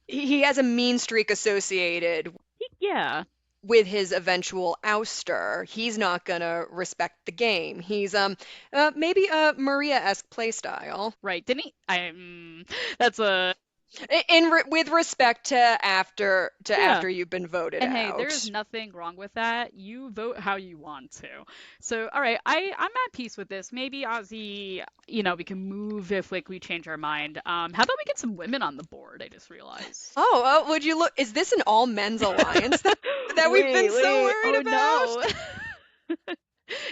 a mean streak associated Yeah, with his eventual ouster. He's not gonna respect the game. He's maybe a Maria-esque playstyle. right. Didn't he? That's a With respect to yeah. after you've been voted And hey, there is out. nothing wrong with that. You vote how you want to. So, all right, I'm at peace with this. Maybe Ozzy, we can move if like we change our mind. How about we get some women on the board? I just realized. Oh, would you look? Is this an all men's alliance that we've been Wait, so wait. worried Oh about? no.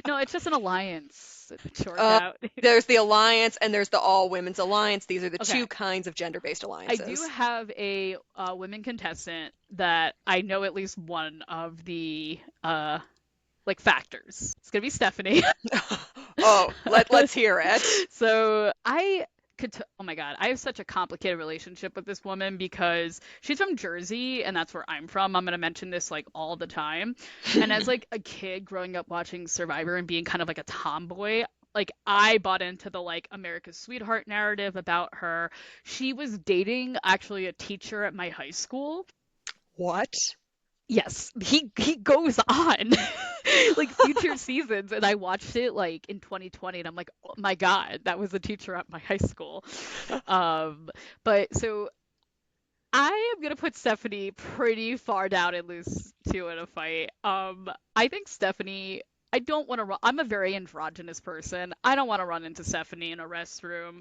No, it's just an alliance. Short Uh, out. there's the alliance and there's the all women's alliance. These are the Okay. two kinds of gender-based I do alliances. have a women contestant that I know at least one of the like factors. It's gonna be Stephanie. Oh, let's hear it. So I oh my God, I have such a complicated relationship with this woman because she's from Jersey and that's where I'm from. I'm gonna mention this like all the time. And as like a kid growing up watching Survivor and being kind of like a tomboy, like I bought into the like America's sweetheart narrative about her. She was dating actually a teacher at my high school. What? Yes, he goes on like future seasons, and I watched it like in 2020, and I'm like, oh my God, that was a teacher at my high school. Um, but so I am gonna put Stephanie pretty far down in lose two in a fight. I think Stephanie. I don't want to run. I'm a very androgynous person. I don't want to run into Stephanie in a restroom.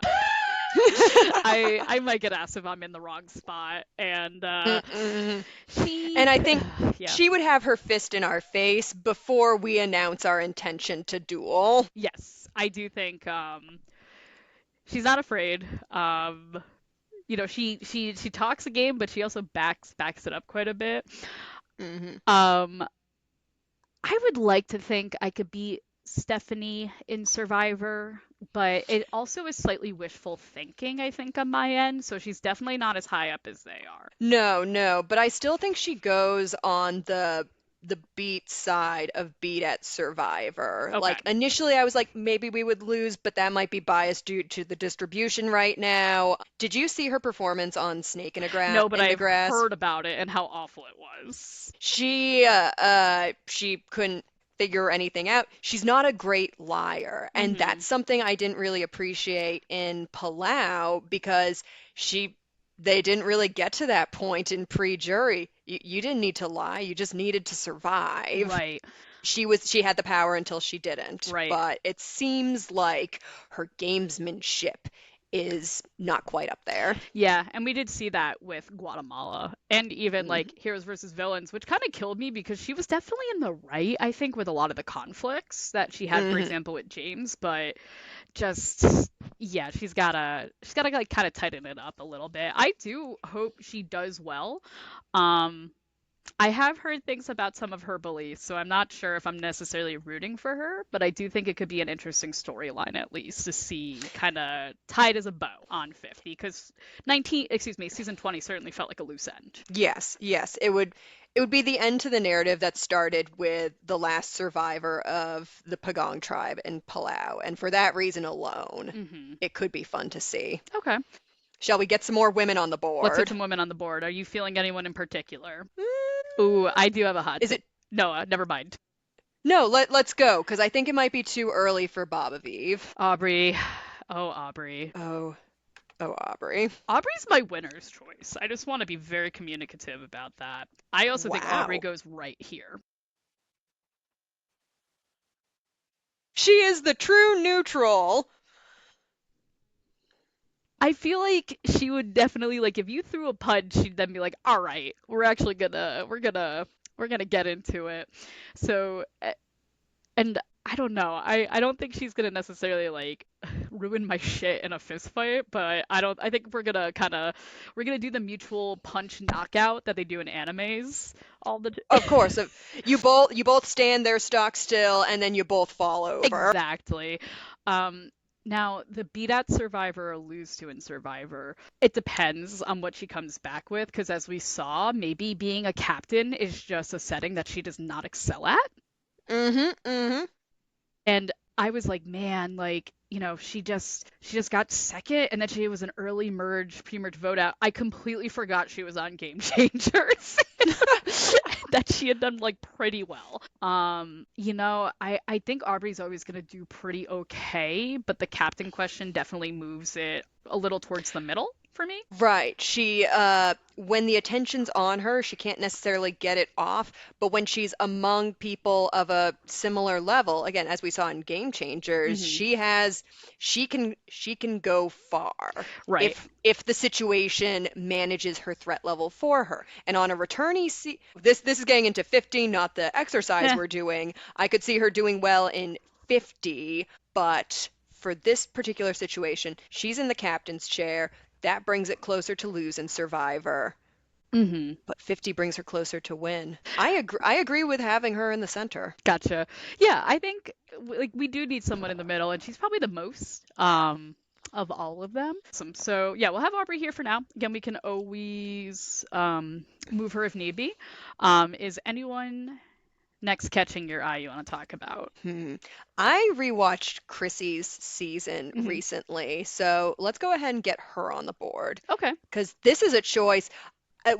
I might get asked if I'm in the wrong spot, and Mm-mm. she, And I think yeah. she would have her fist in our face before we announce our intention to duel. Yes, I do think she's not afraid. she talks a game, but she also backs it up quite a bit. Hmm. Um, I would like to think I could beat Stephanie in Survivor, but it also is slightly wishful thinking, I think, on my end. So she's definitely not as high up as they are. No, no, but I still think she goes on the beat side of beat at Survivor. Okay. Like initially I was like maybe we would lose, but that might be biased due to the distribution right now. Did you see her performance on Snake No, but in the I've Grass? heard about it and how awful it was. She couldn't figure anything out. She's not a great liar, and Mm-hmm. that's something I didn't really appreciate in Palau because she they didn't really get to that point in pre-jury. You didn't need to lie, you just needed to survive. Right, She had the power until she didn't, right. but it seems like her gamesmanship is not quite up there. Yeah, and we did see that with Guatemala and even Mhm. like Heroes versus Villains, which kind of killed me because she was definitely in the right, I think, with a lot of the conflicts that she had, for Mhm. example, with James, but just yeah, she's gotta like kind of tighten it up a little bit. I do hope she does well. Um, I have heard things about some of her beliefs, so I'm not sure if I'm necessarily rooting for her, but I do think it could be an interesting storyline at least to see kind of tied as a bow on 50 because 19, excuse me, season 20 certainly felt like a loose end. Yes, yes. It would be the end to the narrative that started with the last survivor of the Pagong tribe in Palau, and for that reason alone, Hmm. it could be fun to see. Okay, Shall we get some more women on the let's hit board? some women on the board. Are you feeling anyone in particular? Ooh, Mm, I do have a hot is take. it No, never mind. No, let's go, because I think it might be too early for Bob Aviv. Aubrey. Oh, Aubrey. Oh, oh, Aubrey. Aubrey's my winner's choice. I just want to be very communicative about that. I also think Aubrey Wow. goes right here. She is the true neutral. I feel like she would definitely like if you threw a punch, she'd then be like, "All right, we're gonna get into it." So, and I don't know. I don't think she's gonna necessarily like ruin my shit in a fist fight, but I don't. I think we're gonna do the mutual punch knockout that they do in animes all the Of course, you both stand there stock still, and then you both fall over. exactly. Um, Now, the beat at Survivor or lose to in Survivor, it depends on what she comes back with, because as we saw, maybe being a captain is just a setting that she does not excel at. Mm-hmm, mm-hmm. And I was like, man, like, she just got second and then she was an early merge, pre-merge vote out. I completely forgot she was on Game Changers. That she had done like pretty well. I think Aubrey's always gonna do pretty okay, but the captain question definitely moves it a little towards the middle for me. Right. When the attention's on her, she can't necessarily get it off, but when she's among people of a similar level, again, as we saw in Game Changers, Hmm. she can go far Right. if the situation manages her threat level for her. And on a returnee, this is getting into 50, not the exercise Eh. we're doing. I could see her doing well in 50, but for this particular situation, she's in the captain's chair. That brings it closer to lose in Survivor, Hmm. but 50 brings her closer to win. I agree with having her in the center. Gotcha. Yeah, I think like we do need someone in the middle, and she's probably the most of all of them. So yeah, we'll have Aubrey here for now. Again, we can always move her if need be. Is anyone next catching your eye you want to talk about? Hmm. I rewatched Chrissy's season Hmm. recently, so let's go ahead and get her on the board Okay. because this is a choice.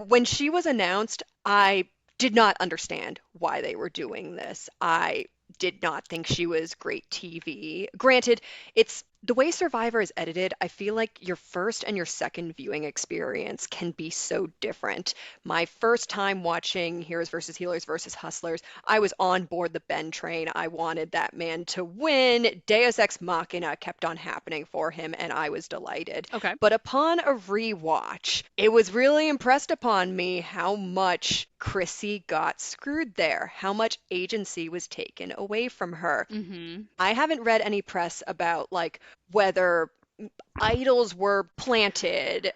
When she was announced, I did not understand why they were doing this. I did not think she was great TV. Granted, it's the way Survivor is edited, I feel like your first and your second viewing experience can be so different. My first time watching Heroes versus Healers versus Hustlers, I was on board the Ben train. I wanted that man to win. Deus Ex Machina kept on happening for him, and I was delighted. Okay. But upon a rewatch, it was really impressed upon me how much Chrissy got screwed there, how much agency was taken away from her. Hmm. I haven't read any press about like whether idols were planted,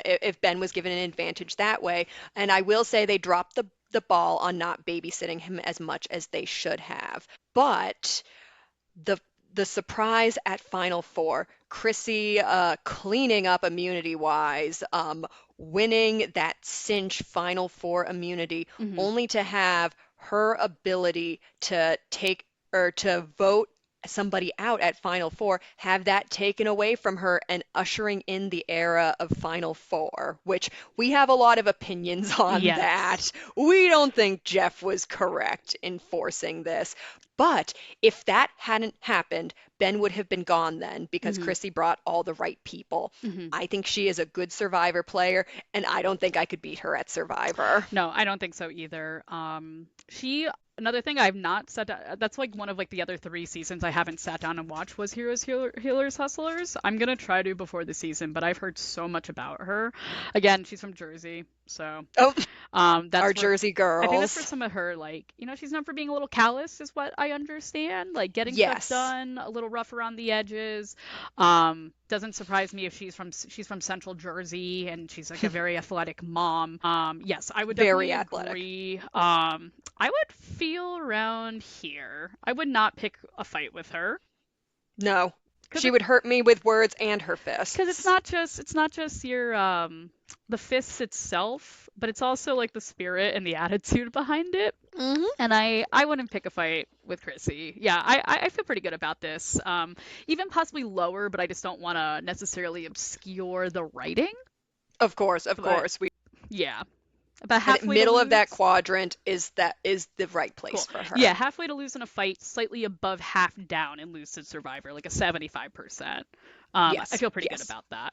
if Ben was given an advantage that way. And I will say they dropped the ball on not babysitting him as much as they should have. But the the surprise at Final Four, Chrissy cleaning up immunity wise, winning that cinch Final Four immunity, Hmm. only to have her ability to take or to vote somebody out at Final Four, have that taken away from her and ushering in the era of Final Four, which we have a lot of opinions on Yes. that. We don't think Jeff was correct in forcing this. But if that hadn't happened, Ben would have been gone then because Hmm. Chrissy brought all the right people. Hmm. I think she is a good Survivor player, and I don't think I could beat her at Survivor. No, I don't think so either. She Another thing I've not sat down, that's like one of like the other three seasons I haven't sat down and watched was Healers, Hustlers. I'm gonna try to before the season, but I've heard so much about her. Again, she's from Jersey, so Oh, that's our where Jersey I think that's where girls. some of her like, she's known for being a little callous, is what I understand. Like getting stuff Yes, done, a little rough around the edges. Doesn't surprise me if she's from Central Jersey and she's like a very athletic mom. Yes, I would very definitely athletic. agree. I would feel around here. I would not pick a fight with her No, because she would hurt me with words and her it's fists. not just your the fists itself, but it's also like the spirit and the attitude behind it. Hmm. And I wouldn't pick a fight with Chrissy. Yeah, I feel pretty good about this. Even possibly lower, but I just don't want to necessarily obscure the writing. Of course, of But course. We yeah, about I think halfway to middle of that lose. quadrant is the right place Cool. for Yeah, her. halfway to lose in a fight, slightly above half down and lose to Survivor, like a 75%. I Yes, feel pretty good yes. about that.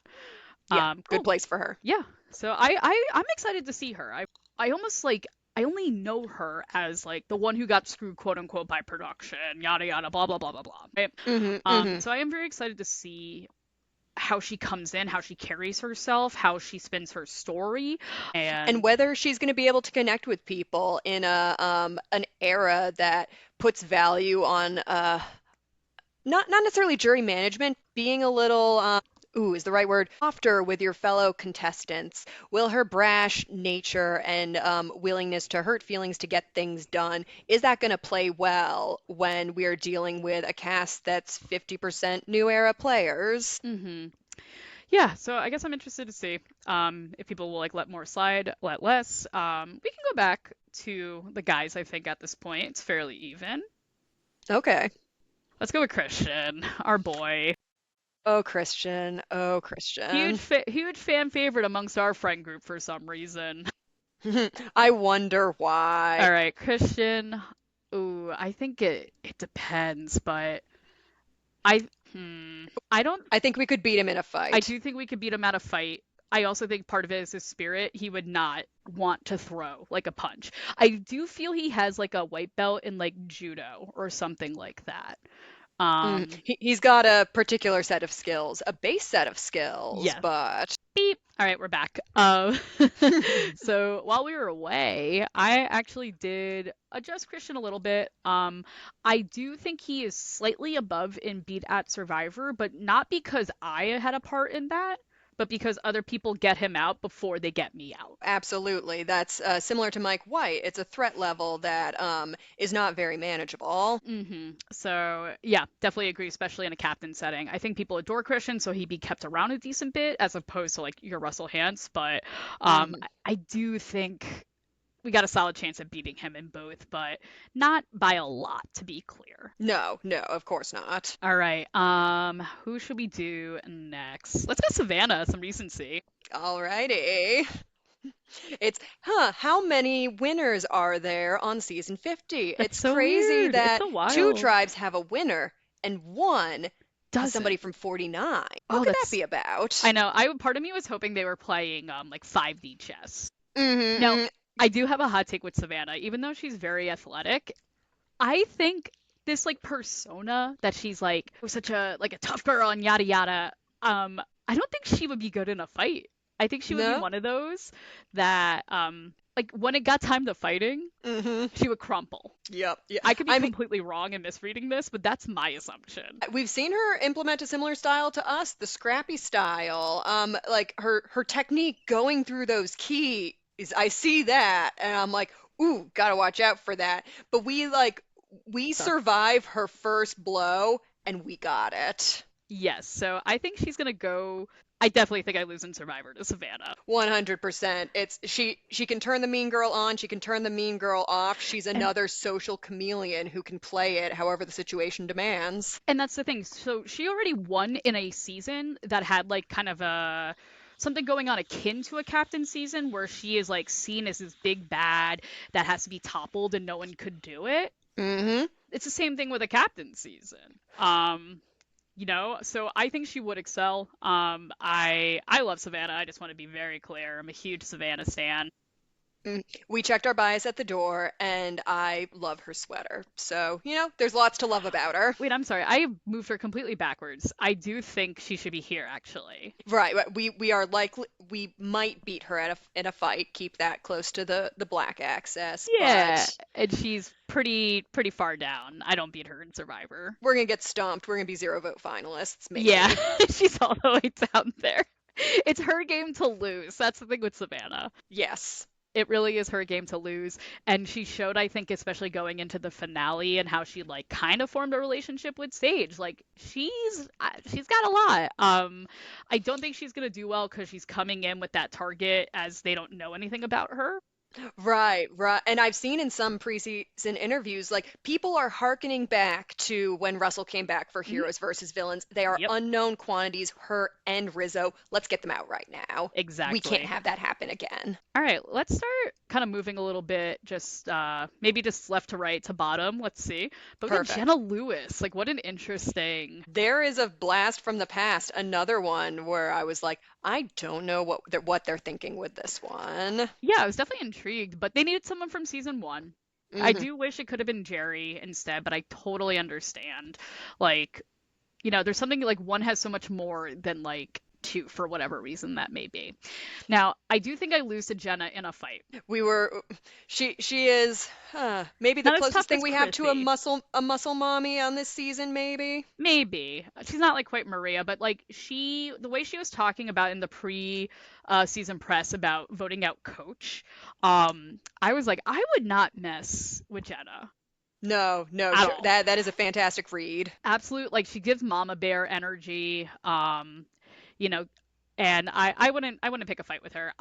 Yeah, good Cool. place for her. Yeah. So I'm excited to see her. I almost like I only know her as like the one who got screwed quote unquote by production, yada yada, blah blah blah blah blah. Right? Hmm. Hmm. So I am very excited to see how she comes in, how she carries herself, how she spins her story, And and whether she's going to be able to connect with people in a an era that puts value on not necessarily jury management, being a little ooh, is the right word, softer with your fellow contestants. Will her brash nature and willingness to hurt feelings to get things done, is that going to play well when we're dealing with a cast that's 50% new era players? hmm yeah. So I guess I'm interested to see if people will like let more slide, let less. We can go back to the guys. I think at this point it's fairly even. Okay. Let's go with Christian, our boy. Oh, Christian. Oh, Christian. Huge fan favorite amongst our friend group for some reason. I wonder why. All right, Christian. Ooh, I think it depends, but I I don't I think we could beat him in a I fight. do think we could beat him at a fight. I also think part of it is his spirit. He would not want to throw like a punch. I do feel he has like a white belt in like judo or something like that. Um, He's got a particular set of skills, a base set of skills, yeah, but beep. All right, we're back. So while we were away, I actually did adjust Christian a little bit. I do think he is slightly above in Beat at Survivor, but not because I had a part in that, but because other people get him out before they get me out. absolutely. That's similar to Mike White. It's a threat level that is not very manageable. So yeah, definitely agree, especially in a captain setting. I think people adore Christian, so he'd be kept around a decent bit as opposed to like your Russell Hantz. But Hmm. I do think we got a solid chance at beating him in both, but not by a lot, to be clear. No, no, of course not. All right, who should we do next? Let's go Savannah, some recency. Alrighty. It's, how many winners are there on season 50? That's It's so crazy weird. It's that so two wild. tribes have a winner and one has somebody Doesn't. from 49. What Oh, could that that's. be about? I know. I part of me was hoping they were playing like 5D chess. Now, Hmm. I do have a hot take with Savannah, even though she's very athletic. I think this like persona that she's like such a like a tough girl and yada yada. I don't think she would be good in a fight. I think she would be No? one of those that like when it got time to fighting, Mm-hmm. she would crumple. Yep. Yeah. I could be I mean, completely wrong and misreading this, but that's my assumption. we've seen her implement a similar style to us, the scrappy style. Like her technique going through those keys, I see that, and I'm like, ooh, gotta watch out for that. But we So, survive her first blow, and we got it. yes, so I think she's gonna go. I definitely think I lose in Survivor to Savannah. 100%. It's she can turn the mean girl on, she can turn the mean girl off. She's And another social chameleon who can play it however the situation demands. and that's the thing. So she already won in a season that had like kind of a something going on akin to a captain season where she is like seen as this big bad that has to be toppled and no one could do it. Mm-hmm. It's the same thing with a captain season. Um, so I think she would excel. I love Savannah. I just want to be very clear. I'm a huge Savannah stan. We checked our bias at the door, and I love her sweater. So, there's lots to love about her. Wait, I'm sorry. I moved her completely backwards. I do think she should be here, actually. Right. We are likely we might beat her in a fight, keep that close to the black axis, Yeah, but and she's pretty far down. I don't beat her in Survivor. we're gonna get stomped. We're gonna be zero vote finalists, Yeah, maybe. she's all the way down there. It's her game to lose. That's the thing with Savannah. Yes. It really is her game to lose, and she showed, I think, especially going into the finale and how she like kind of formed a relationship with Sage. Like she's got a lot. I don't think she's gonna do well because she's coming in with that target as they don't know anything about her. Right. And I've seen in some preseason interviews, like people are hearkening back to when Russell came back for Mhm. Heroes versus Villains. They are Yep, unknown quantities, her and Rizzo. Let's get them out right now. We can't exactly. have that happen again. All right, let's start kind of moving a little bit, just maybe just left to right to bottom. Let's see. But we got Jenna Perfect. Lewis. Like, what an interesting. There is a blast from the past, another one where I was like, I don't know what they're thinking with this one. Yeah, I was definitely intrigued, but they needed someone from season one. I Hmm. do wish it could have been Jerry instead, but I totally understand. Like, there's something like one has so much more than like two for whatever reason that may be. Now, I do think I lose to Jenna in a fight. We were she is maybe the Not as tough closest thing as we have to a Chrissy. muscle mommy on this season, maybe. Maybe. She's not like quite Maria, but like the way she was talking about in the season press about voting out Coach, I was like, I would not mess with Jenna No, at all. that is a fantastic read. Absolute, like she gives Mama Bear energy. You know, and I wouldn't pick a fight with her.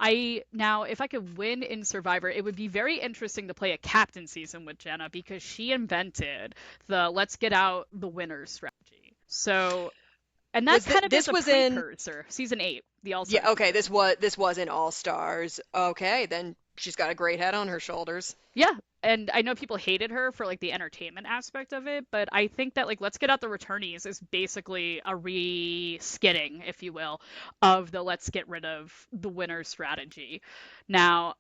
Now if I could win in Survivor, it would be very interesting to play a captain season with Jenna because she invented the let's get out the winners strategy. So, and that kind of is This a was in precursor, season 8, the All-Star yeah, okay, season. this was in All Stars. Okay, then she's got a great head on her shoulders. Yeah, and I know people hated her for like the entertainment aspect of it, but I think that like let's get out the returnees is basically a re-skitting, if you will, of the let's get rid of the winner strategy. Now,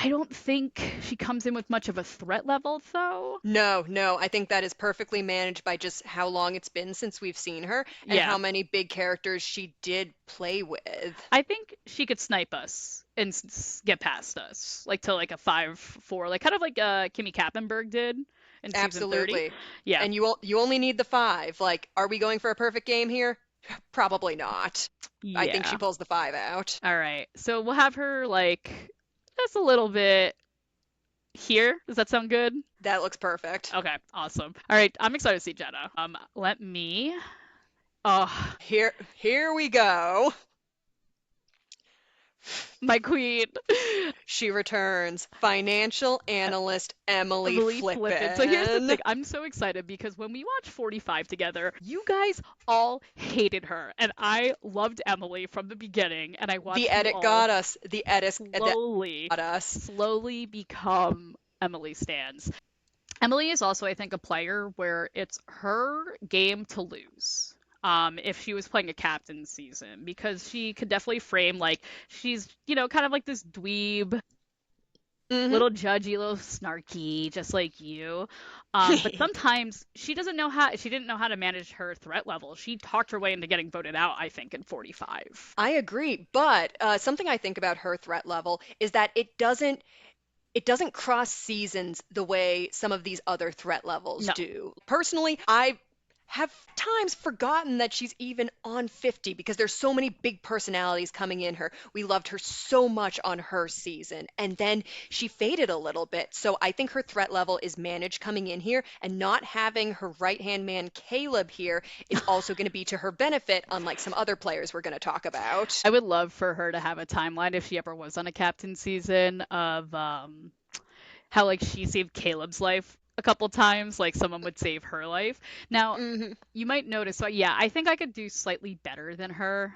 I don't think she comes in with much of a threat level though. No, I think that is perfectly managed by just how long it's been since we've seen her and Yeah, how many big characters she did play with. I think she could snipe us and get past us, like to like a 5-4, like kind of like Kimmy Kappenberg did in season 30. Absolutely. Yeah, And you only need the five. Like, are we going for a perfect game here? Probably not. I think she yeah. pulls the five out. All right. So we'll have her like just a little bit here. Does that sound good? That looks perfect. Okay, awesome. All right, I'm excited to see Jenna. Let me. Oh, Here we go. my queen, She returns. Financial analyst Emily Emily Flippin. So here's the Flippin. thing. I'm so excited because when we watched 45 together, you guys all hated her, and I loved Emily from the beginning, and I The watched you edit all got us. The edit slowly, got us. slowly become Emily stands. Emily is also, I think, a player where it's her game to lose. If she was playing a captain season, because she could definitely frame like she's, kind of like this dweeb. Hmm. Little judgy, little snarky, just like you. But sometimes she didn't know how to manage her threat level. She talked her way into getting voted out, I think, in 45. I agree, but something I think about her threat level is that it doesn't cross seasons the way some of these other threat levels No. do. Personally, I have times forgotten that she's even on 50 because there's so many big personalities coming in her. We loved her so much on her season, and then she faded a little bit. So I think her threat level is managed coming in here, and not having her right-hand man Caleb here is also going to be to her benefit, unlike some other players we're going to talk about. I would love for her to have a timeline if she ever was on a captain season of how like she saved Caleb's life a couple times, like someone would save her life. Now, Hmm. you might notice, so yeah, I think I could do slightly better than her.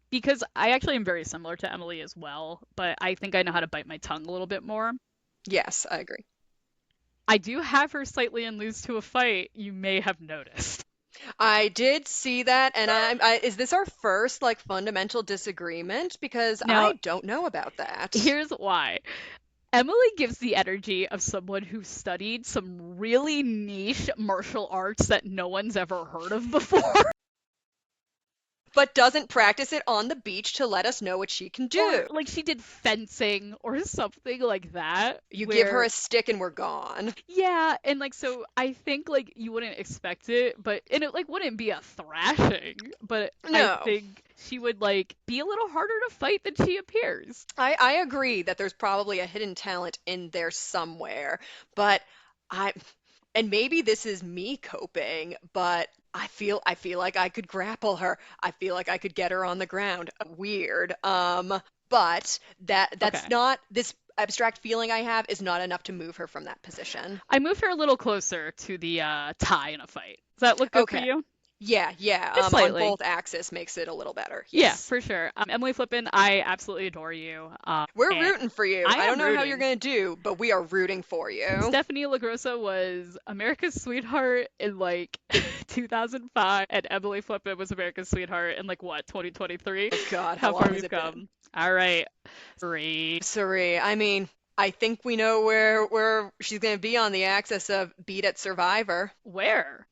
Because I actually am very similar to Emily as well, but I think I know how to bite my tongue a little bit more. Yes, I agree. I do have her slightly in lose to a fight, you may have noticed. I did see that, and is this our first like fundamental disagreement? Because Now, I don't know about that. here's why. Emily gives the energy of someone who studied some really niche martial arts that no one's ever heard of before. But doesn't practice it on the beach to let us know what she can Or do. like she did fencing or something like that, You give her where a stick and we're gone. yeah, and like so I think like you wouldn't expect it, but and it like wouldn't be a thrashing, but I No, think she would like be a little harder to fight than she appears. I agree that there's probably a hidden talent in there somewhere, but I and maybe this is me coping, but I feel like I could grapple her. I feel like I could get her on the ground. Weird. But that's Okay. not this abstract feeling I have is not enough to move her from that position. I moved her a little closer to the tie in a fight. Does that look good for Okay. you? Yeah, yeah. Just On slightly. both axis makes it a little better. Yeah, Yes. for sure. Emily Flippin, I absolutely adore you. We're And rooting for you. I I don't am know how you're rooting. gonna do, but we are rooting for you. Stephanie LaGrossa was America's sweetheart in like 2005, and Emily Flippin was America's sweetheart in like what, 2023? Oh God, how How far long has we've it been? come. All right. Three. Sorry. I mean, I think we know where she's gonna be on the axis of beat at Survivor. Where?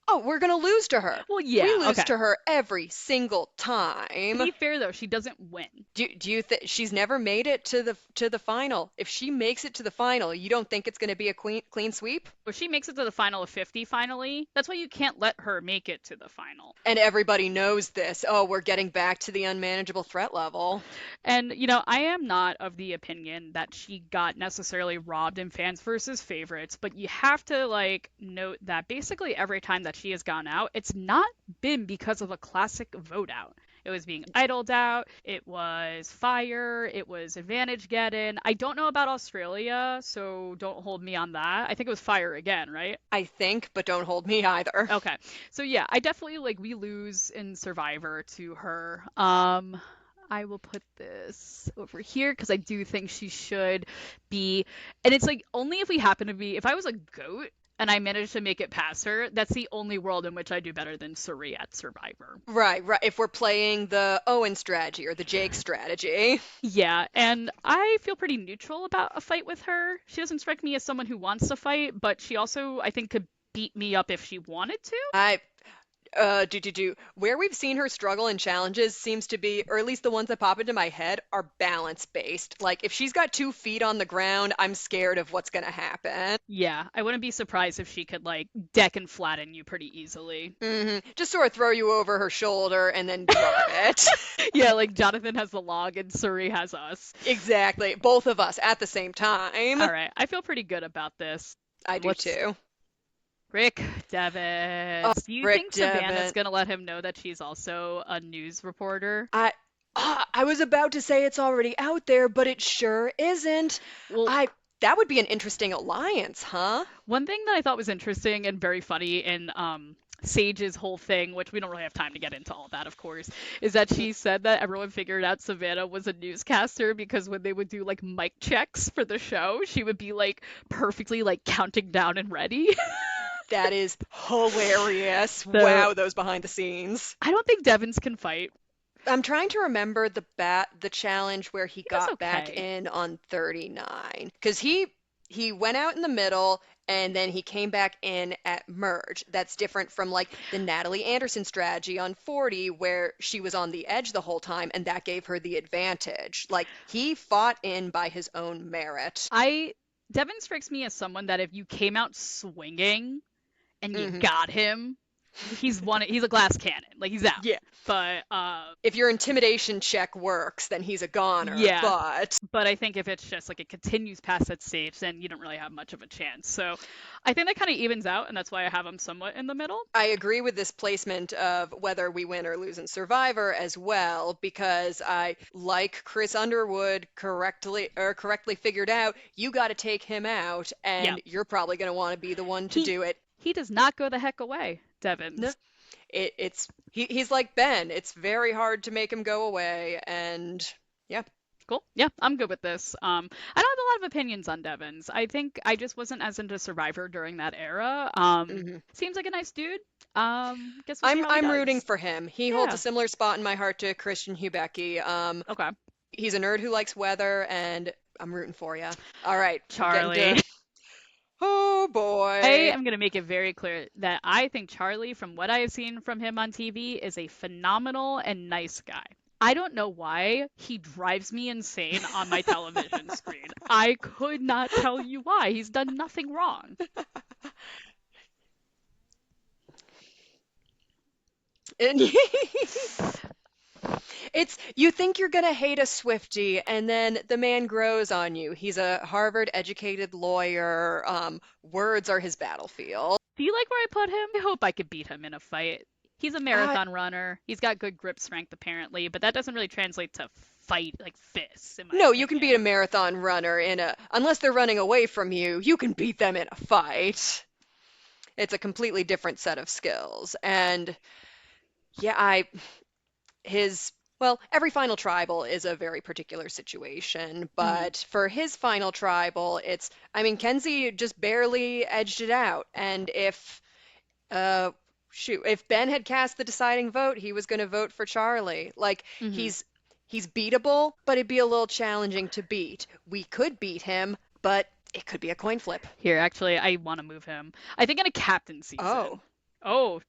Oh, we're gonna lose to her. Well, We yeah, lose okay. to her every single To time. be fair though, she doesn't win. Do you think she's never made it to the final? If she makes it to the final, you don't think it's gonna be a clean sweep? If she makes it to the final of 50 finally, that's why you can't let her make it to the final. And everybody knows this. Oh, we're getting back to the unmanageable threat level. And, I am not of the opinion that she got necessarily robbed in fans versus favorites, but you have to, like, note that basically every time that she has gone out, it's not been because of a classic vote out. It was being idled out, it was fire, it was advantage get in. I don't know about Australia, so don't hold me on that. I think it was fire again, right? I think, but don't hold me either. Okay. So yeah, I definitely like we lose in Survivor to her. I will put this over here because I do think she should be, and it's like only if we happen to be, if I was a goat and I managed to make it past her, that's the only world in which I do better than Suri at Survivor. Right, right. If we're playing the Owen strategy or the Jake strategy. Yeah, and I feel pretty neutral about a fight with her. She doesn't strike me as someone who wants to fight, but she also, I think, could beat me up if she wanted to. I do. Where we've seen her struggle in challenges seems to be, or at least the ones that pop into my head, are balance based. Like if she's got 2 feet on the ground, I'm scared of what's gonna happen. Yeah, I wouldn't be surprised if she could like deck and flatten you pretty easily. Just sort of throw you over her shoulder and then drop it. Yeah, like Jonathan has the log and Suri has us. Exactly. Both of us at the same time. All right, I feel pretty good about this. I do Let's too. Rick Devens. Oh, Do you Rick think Savannah's Devon. gonna let him know that she's also a news reporter? I was about to say it's already out there, but it sure isn't. Well, I That would be an interesting alliance, huh? one thing that I thought was interesting and very funny in Sage's whole thing, which we don't really have time to get into all that, of course, is that she said that everyone figured out Savannah was a newscaster because when they would do like mic checks for the show, she would be like perfectly like counting down and ready. That is hilarious. So Wow, those behind the scenes. I don't think Devins can fight. I'm trying to remember the challenge where he He was got back okay. in on 39 because he went out in the middle and then he came back in at merge. That's different from like the Natalie Anderson strategy on 40 where she was on the edge the whole time and that gave her the advantage. Like he fought in by his own merit. I Devin strikes me as someone that if you came out swinging and you Hmm. got him, he's a glass cannon. Like he's out. Yeah. But If your intimidation check works, then he's a goner. yeah, But but I think if it's just like it continues past that stage, then you don't really have much of a chance. So I think that kind of evens out, and that's why I have him somewhat in the middle. I agree with this placement of whether we win or lose in Survivor as well, because I, like Chris Underwood correctly figured out, you got to take him out, Yeah, and you're probably going to want to be the one to he do it. he does not go the heck away, No, Devins. he's like Ben. It's very hard to make him go away, and yeah. Cool. Yeah, I'm good with this. I don't have a lot of opinions on Devins. I think I just wasn't as into Survivor during that era. Hmm. Seems like a nice dude. Guess we'll see I'm how he I'm rooting does. for him. He holds a Yeah. similar spot in my heart to Christian Hubecki. Okay. He's a nerd who likes weather, and I'm rooting for you. All right, we're getting Charlie. to. Oh I boy. am going to make it very clear that I think Charlie, from what I have seen from him on TV, is a phenomenal and nice guy. I don't know why he drives me insane on my television screen. I could not tell you why. He's done nothing wrong. And it's you think you're gonna hate a Swiftie, and then the man grows on you. He's a Harvard educated lawyer. Words are his battlefield. Do you like where I put him? I hope I could beat him in a fight. He's a Uh, marathon runner. He's got good grip strength apparently, but that doesn't really translate to fight like fists in my no, you can beat a opinion. marathon runner in a unless they're running away from you, you can beat them in a fight. It's a completely different set of skills. And yeah, I his well, every final tribal is a very particular situation, Mhm. but for his final tribal, I mean, Kenzie just barely edged it out. And uh, if Ben had cast the deciding vote, he was going to vote for Charlie. Like, Mhm. he's beatable, but it'd be a little challenging to beat. We could beat him, but it could be a coin flip. Here, actually, I want to move him. I think in a captain Oh, season. Oh,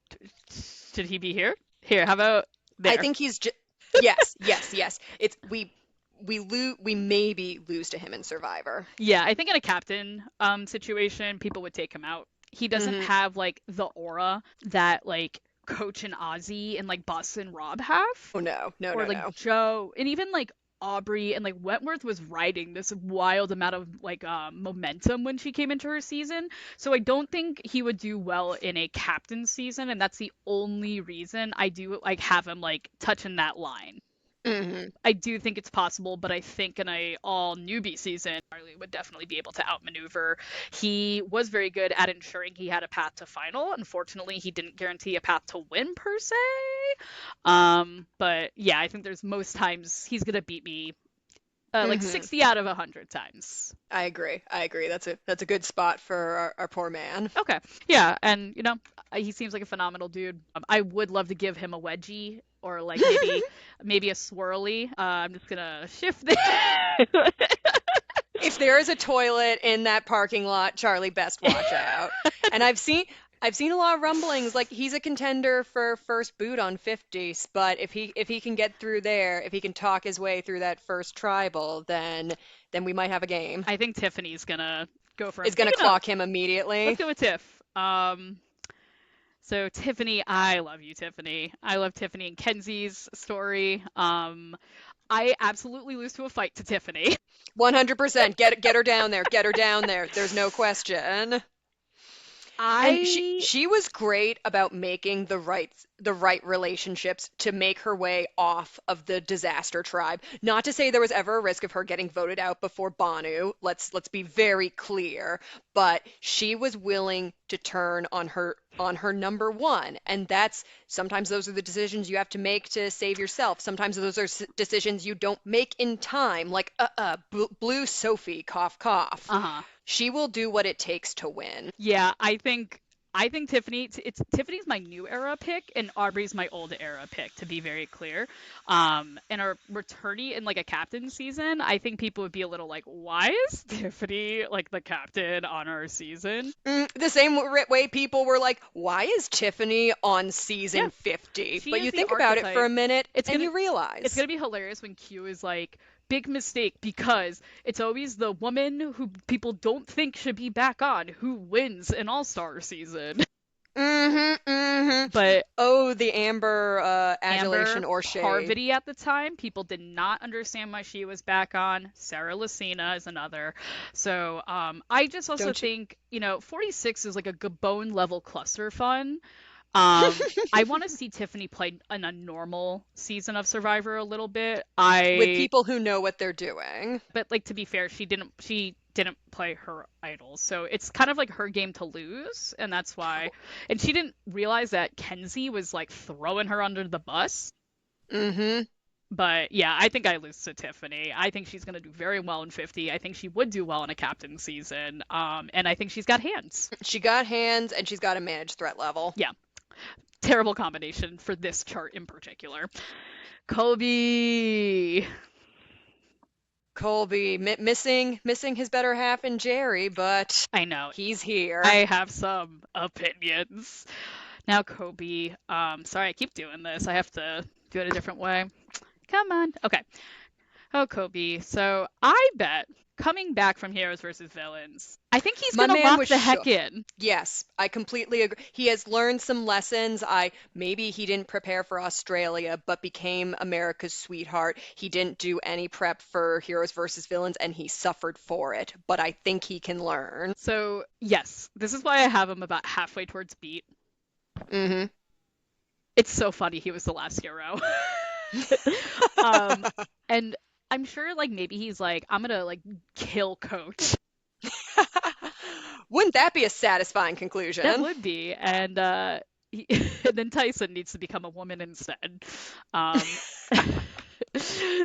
should he be here? Here, how about I there? think he's just, yes, yes, yes. It's we maybe lose to him in Survivor. Yeah, I think in a captain situation, people would take him out. He doesn't Hmm. have like the aura that like Coach and Ozzy and like Bus and Rob have. Oh no, no, Or no, like no. Joe, and even like Aubrey and like Wentworth was riding this wild amount of like momentum when she came into her season. So I don't think he would do well in a captain season, and that's the only reason I do like have him like touching that line. Hmm. I do think it's possible, but I think in a all newbie season, Charlie would definitely be able to outmaneuver. He was very good at ensuring he had a path to final. Unfortunately, he didn't guarantee a path to win per se. But yeah, I think there's most times he's gonna beat me like Hmm. 60 out of 100 times. I agree. I agree. That's a good spot for our poor man. Okay, yeah, and he seems like a phenomenal dude. I would love to give him a wedgie or like maybe a swirly. I'm just gonna shift this. If there is a toilet in that parking lot, Charlie best watch out. And I've seen a lot of rumblings like he's a contender for first boot on 50, but if he can get through there, if he can talk his way through that first tribal, then we might have a game. I think Tiffany's gonna go for him. It's gonna Speaking of, clock him let's immediately. go with Tiff. So Tiffany, I love you, Tiffany. I love Tiffany and Kenzie's story. I absolutely lose to a fight to Tiffany. 100%. Get her down there. Get her down there. There's no question. And she I she was great about making the right relationships to make her way off of the disaster tribe. Not to say there was ever a risk of her getting voted out before Banu. Let's be very clear, but she was willing to turn on her number one, and that's sometimes those are the decisions you have to make to save yourself. Sometimes those are decisions you don't make in time, like blue Sophie, cough cough. uh-huh. She will do what it takes to win. Yeah, I think. I think Tiffany's my new era pick and Aubrey's my old era pick, to be very clear. And our returnee in like a captain season, I think people would be a little like, why is Tiffany like the captain on our season? The same way people were like, why is Tiffany on Yeah, season 50? she But is you the think about it for archetype. a minute It's and gonna you it's realize. gonna be hilarious when Q is like, big mistake because it's always the woman who people don't think should be back on who wins an all-star season. Mm-hmm, mm-hmm. But Oh, the Amber Amber adulation or shade. Parvati at the time, people did not understand why she was back on. Sarah Lucina is another. So I just also Don't you? think, 46 is like a Gabon level cluster fun. I want to see Tiffany play in a normal season of Survivor a little bit. With people who know what they're doing. But like to be fair, she didn't play her idols. So it's kind of like her game to lose, and that's why. And she didn't realize that Kenzie was like throwing her under the bus. Mm-hmm. But yeah, I think I lose to Tiffany. I think she's going to do very well in 50. I think she would do well in a captain season. And I think she's got hands. She got hands and she's got a managed threat level. Yeah, terrible combination for this chart in particular. Kobe. Colby missing his better half in Jerry, but I know. he's here. I have some opinions. Now, Kobe. Sorry, I keep doing this. I have to do it a different way. Come on. Okay. Oh, Kobe. So I bet coming back from Heroes versus Villains, I think he's My gonna man lock was the heck shook. in. Yes, I completely agree. He has learned some lessons. Maybe he didn't prepare for Australia, but became America's sweetheart. He didn't do any prep for Heroes versus Villains, and he suffered for it. But I think he can learn. So yes, this is why I have him about halfway towards beat. Mm-hmm. It's so funny he was the last hero. um, and I'm sure like maybe he's like, I'm gonna like kill Coach. Wouldn't that be a satisfying That conclusion? would be. And and then Tyson needs to become a woman instead. Um,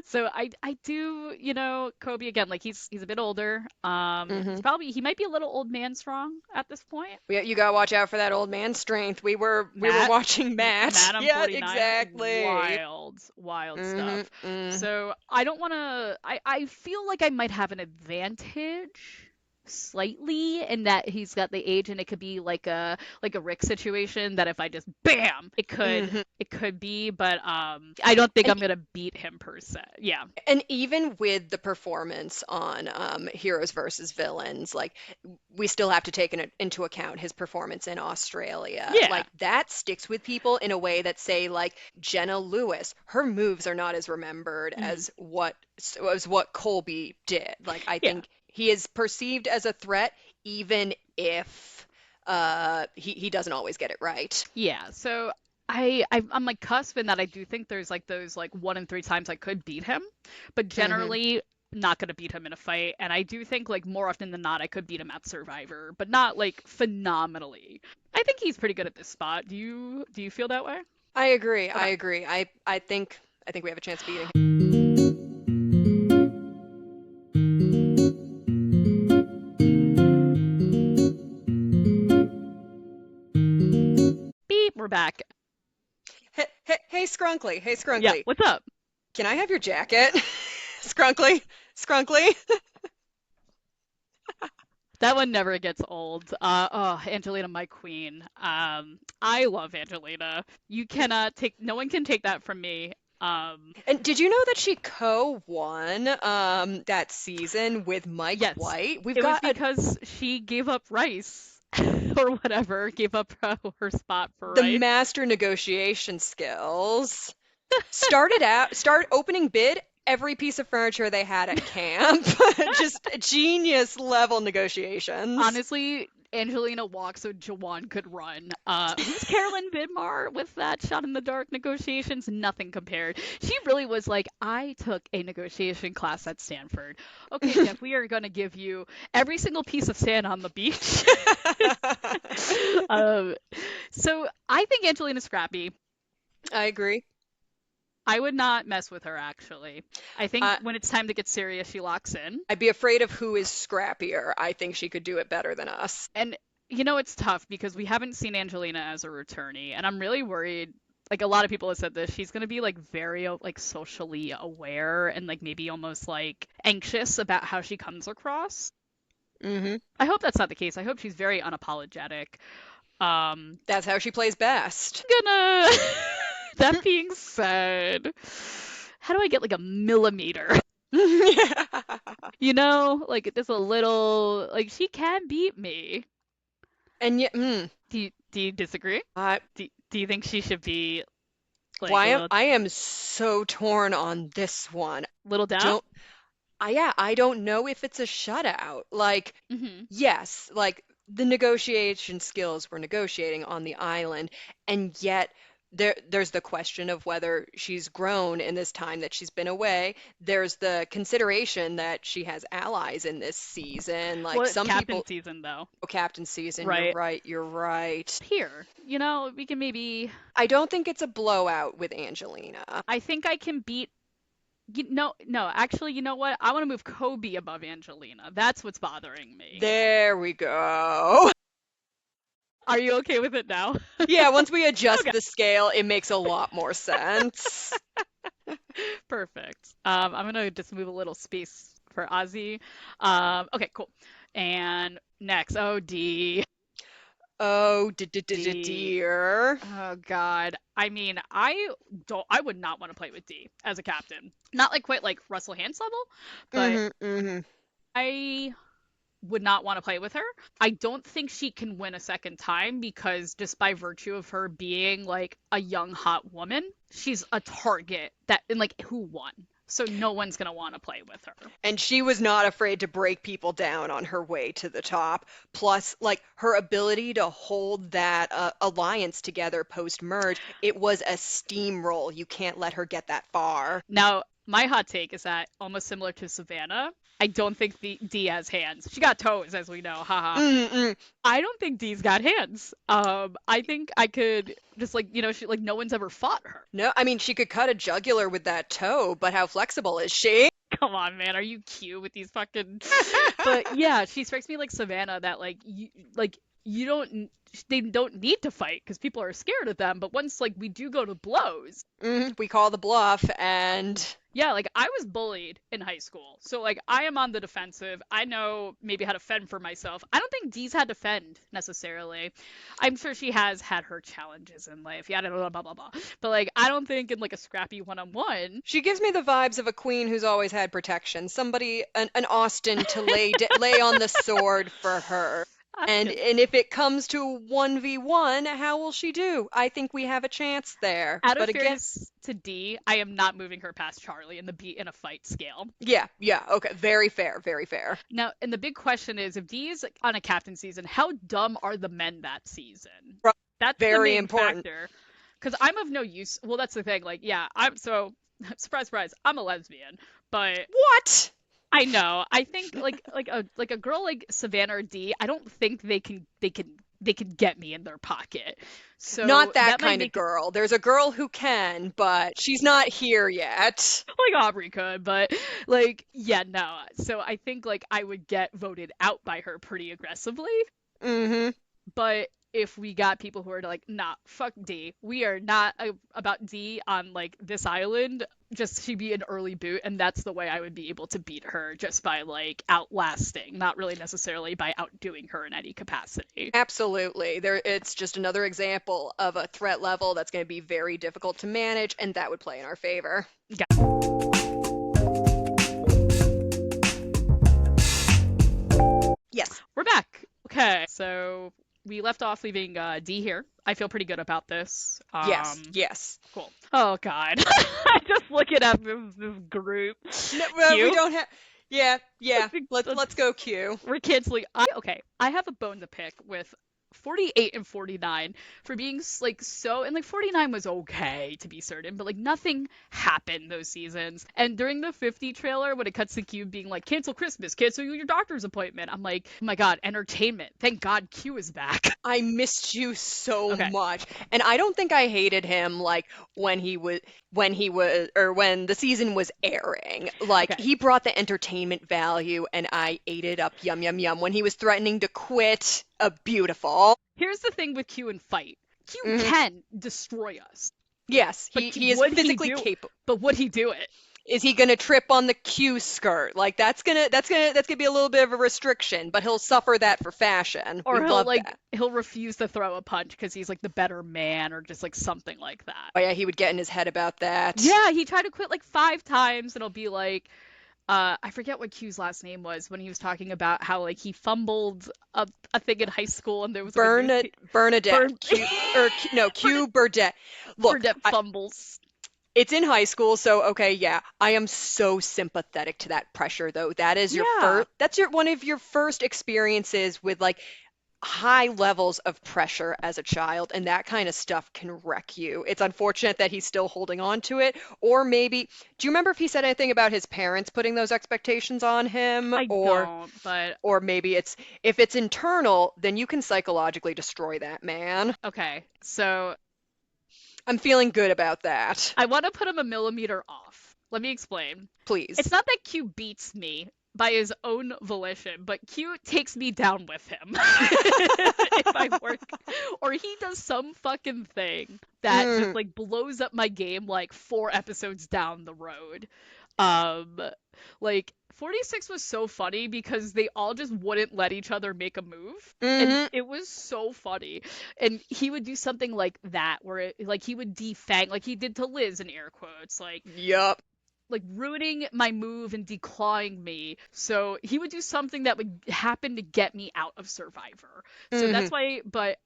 so I do, Kobe again, like he's a bit older. Mm-hmm. He might be a little old man strong at this point. Yeah, you gotta watch out for that old man strength. We were Matt, watching Matt. Matt on Yeah, 49, exactly. wild stuff. Mm-hmm. So I don't want to. I feel like I might have an advantage slightly in that he's got the age and it could be like a Rick situation that if I just bam Mm-hmm. it could be, but I don't think And I'm gonna beat him per se. Yeah. And even with the performance on Heroes versus Villains, like we still have to take into account his performance in Australia. Yeah. Like that sticks with people in a way that, say, like Jenna Lewis, her moves are not as remembered Mhm. as what Colby did. Like I Yeah. think he is perceived as a threat, even if he doesn't always get it right. Yeah. So I'm like cusp in that I do think there's like those like 1 in 3 times I could beat him, but Hmm. generally not gonna beat him in a fight. And I do think like more often than not I could beat him at Survivor, but not like phenomenally. I think he's pretty good at this spot. Do you feel that way? I agree. I Okay. agree. I think we have a chance of beating Beep, we're back. Hey, Scrunkly. Hey, Yeah, Scrunkly. what's up? Can I have your jacket? Scrunkly. Scrunkly. That one never gets old. Oh, Angelina, my queen. I love Angelina. No one can take that from me. And did you know that she co-won that season with Mike Yes, White? We've it was got because she gave up Rice or whatever, gave up her spot for the Rice. master negotiation skills. Start opening bid every piece of furniture they had at camp. Just genius level negotiations. Honestly, Angelina walks so Jawan could run. Who's Carolyn Vidmar with that shot in the dark negotiations? Nothing compared. She really was like, I took a negotiation class at Stanford. Okay, Jeff, we are going to give you every single piece of sand on the beach. um, so I think Angelina's scrappy. I agree. I would not mess with her, actually. I think Uh, when it's time to get serious, she locks in. I'd be afraid of who is scrappier. I think she could do it better than us. And It's tough because we haven't seen Angelina as a returnee, and I'm really worried. Like a lot of people have said this, she's gonna be like very like socially aware and like maybe almost like anxious about how she comes across. Hmm. I hope that's not the case. I hope she's very unapologetic. That's how she plays best. Gonna. That being said, how do I get like a millimeter? Like just a little. Like she can beat me. And yet, Do you disagree? I, Do you think she should be like why a am little I am so torn on this one. little down? Don't yeah, I don't know if it's a shutout. Like, Hmm. yes, like the negotiation skills were negotiating on the island, and yet there's the question of whether she's grown in this time that she's been away. There's the consideration that she has allies in this season. Like Well, it's some captain people, season though, oh, captain season, you're right? right, you're right. Here, we can maybe. I don't think it's a blowout with Angelina. I think I can beat. No, actually, you know what? I want to move Kobe above Angelina. That's what's bothering me. There we go. Are you okay with it now? Yeah, once we adjust Okay, the scale, it makes a lot more sense. perfect. I'm gonna just move a little space for Ozzy. Okay, cool. And next, oh D. Oh, D. dear. Oh God. I mean, I would not want to play with D as a captain. Not like quite like Russell Hantz level, but Hmm. Hmm. I would not want to play with her. I don't think she can win a second time because just by virtue of her being like a young hot woman, she's a target that and like who won. So no one's gonna want to play with her. And she was not afraid to break people down on her way to the top. Plus, like her ability to hold that alliance together post merge, it was a steamroll. You can't let her get that far. Now, my hot take is that almost similar to Savannah, I don't think the D has hands. She got toes, as we know. Haha. Mm-mm. I don't think Dee's got hands. I think I could just like she like no one's ever fought her. No, I mean, she could cut a jugular with that toe, but how flexible is she? Come on, man, are you cute with these fucking? But yeah, she strikes me like Savannah that you don't they don't need to fight because people are scared of them. But once like we do go to blows, We call the bluff, and yeah, like I was bullied in high school. So like I am on the defensive. I know maybe how to fend for myself. I don't think Dee's had to fend necessarily. I'm sure she has had her challenges in life. Yada blah blah blah blah. But like I don't think in like a scrappy one-on-one. she gives me the vibes of a queen who's always had protection. Somebody, an Austen to lay on the sword for her. I can And if it comes to 1v1, how will she do? I think we have a chance there. Out of But again, fairness to D, I am not moving her past Charlie in the beat in a fight scale. yeah, yeah, okay, very fair, very fair. Now, and the big question is if D is on a captain season, how dumb are the men that season? Right, That's the very main important. factor. Because I'm of no use. Well, that's the thing. Like, yeah, I'm so surprise, surprise. I'm a lesbian, but What? I know. I think like a girl like Savannah or D. I don't think they can get me in their pocket. So Not that that might kind of make it girl. There's a girl who can, but she's not here yet. like Aubrey could, but like yeah, no. So I think like I would get voted out by her pretty aggressively. Mm-hmm. But if we got people who are like, nah, fuck D, we are not about D on like this island. Just she be an early boot, and that's the way I would be able to beat her just by like outlasting, not really necessarily by outdoing her in any capacity. Absolutely. It's just another example of a threat level that's going to be very difficult to manage, and that would play in our favor. Yeah. Yes. We're back. Okay, so we left off leaving D here. I feel pretty good about this. Yes. Yes. Cool. Oh God, I'm just looking at this group. No, well, we Q. don't have. Yeah, yeah. Let's Let's let's go Q. We're canceling. Okay, I have a bone to pick with 48 and 49 for being like so, and like 49 was okay to be certain, but like nothing happened those seasons. And during the 50 trailer, when it cuts to Q being like, cancel Christmas, cancel your doctor's appointment, I'm like, oh my God, entertainment. Thank God Q is back. I missed you so Okay. much. And I don't think I hated him like when he was or when the season was airing. Like Okay. he brought the entertainment value and I ate it up yum yum yum. When he was threatening to quit, beautiful. Here's the thing with Q and fight. Q Hmm. can destroy us, Yes, but he is would he physically do? capable. But would he do it? Is he gonna trip on the Q skirt? Like that's gonna be a little bit of a restriction, but he'll suffer that for fashion. We Or love that. he'll refuse to throw a punch because he's like the better man or just like something like that. Oh yeah, he would get in his head about that. Yeah, he tried to quit like 5 times and it'll be like I forget what Q's last name was when he was talking about how like he fumbled a thing in high school and there was like a Bernadette, Bern No, Q Burdette. Look, Burnett fumbles. it's in high school, so okay, yeah. I am so sympathetic to that pressure though. That is your Yeah. first that's your one of your first experiences with like high levels of pressure as a child, and that kind of stuff can wreck you. It's unfortunate that he's still holding on to it. Or maybe, do you remember if he said anything about his parents putting those expectations on him? I don't, but Or maybe it's if it's internal, then you can psychologically destroy that man. okay. So I'm feeling good about that. I want to put him a millimeter off. Let me explain. Please. It's not that Q beats me by his own volition, but Q takes me down with him if I work, or he does some fucking thing that just Mm, like blows up my game like 4 episodes down the road. Um, like 46 was so funny because they all just wouldn't let each other make a move. And hmm. it was so funny. And he would do something like that where like he would defang like he did to Liz in air quotes, Yup. like ruining my move and declawing me. So he would do something that would happen to get me out of Survivor. So Hmm. that's why, but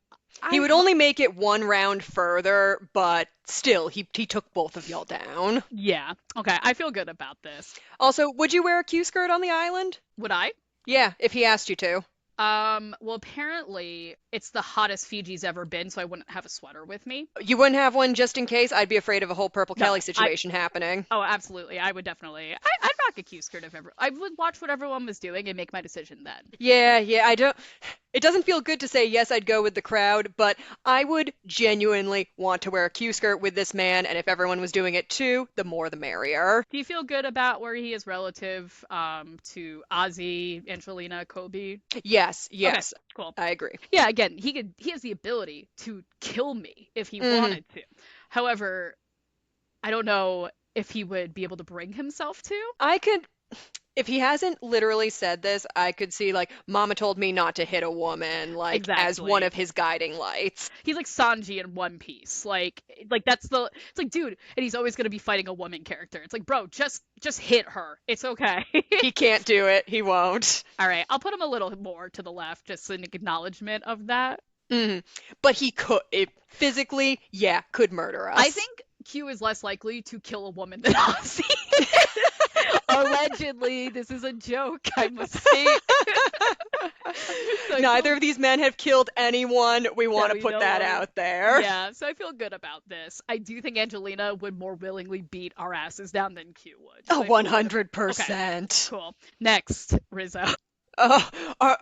He I, would only make it one round further, but still, he took both of y'all down. yeah. Okay, I feel good about this. Also, would you wear a Q skirt on the island? Would I? Yeah, if he asked you to. Well, apparently it's the hottest Fiji's ever been, so I wouldn't have a sweater with me. You wouldn't have one just in case? I'd be afraid of a whole Purple Kelly No, situation happening. oh, absolutely. I would definitely, I'd rock a Q skirt if ever, I would watch what everyone was doing and make my decision then. Yeah, yeah, I don't. It doesn't feel good to say yes, I'd go with the crowd, but I would genuinely want to wear a Q skirt with this man, and if everyone was doing it too, the more the merrier. Do you feel good about where he is relative, to Ozzy, Angelina, Kobe? Yes, Okay, yes, cool. I agree. Yeah, again, he has the ability to kill me if he Hmm. wanted to. However, I don't know if he would be able to bring himself to. I could, if he hasn't literally said this, I could see like, Mama told me not to hit a woman, like as one Exactly. of his guiding lights. He's like Sanji in One Piece. Like that's the it's like dude, and he's always gonna be fighting a woman character. It's like, bro, just hit her. It's okay. He can't do it. He won't. All right, I'll put him a little more to the left, just an acknowledgement of that. Hmm. But he could, it, physically, yeah, could murder I us. think Q is less likely to kill a woman than Ozzy. Allegedly, this is a joke. I must state. So I feel Neither of these men have killed anyone. We want that to we put know that of. out there. Yeah, so I feel good about this. I do think Angelina would more willingly beat our asses down than Q would. Oh, So I feel good. Okay, 100%. cool. Next, Rizzo.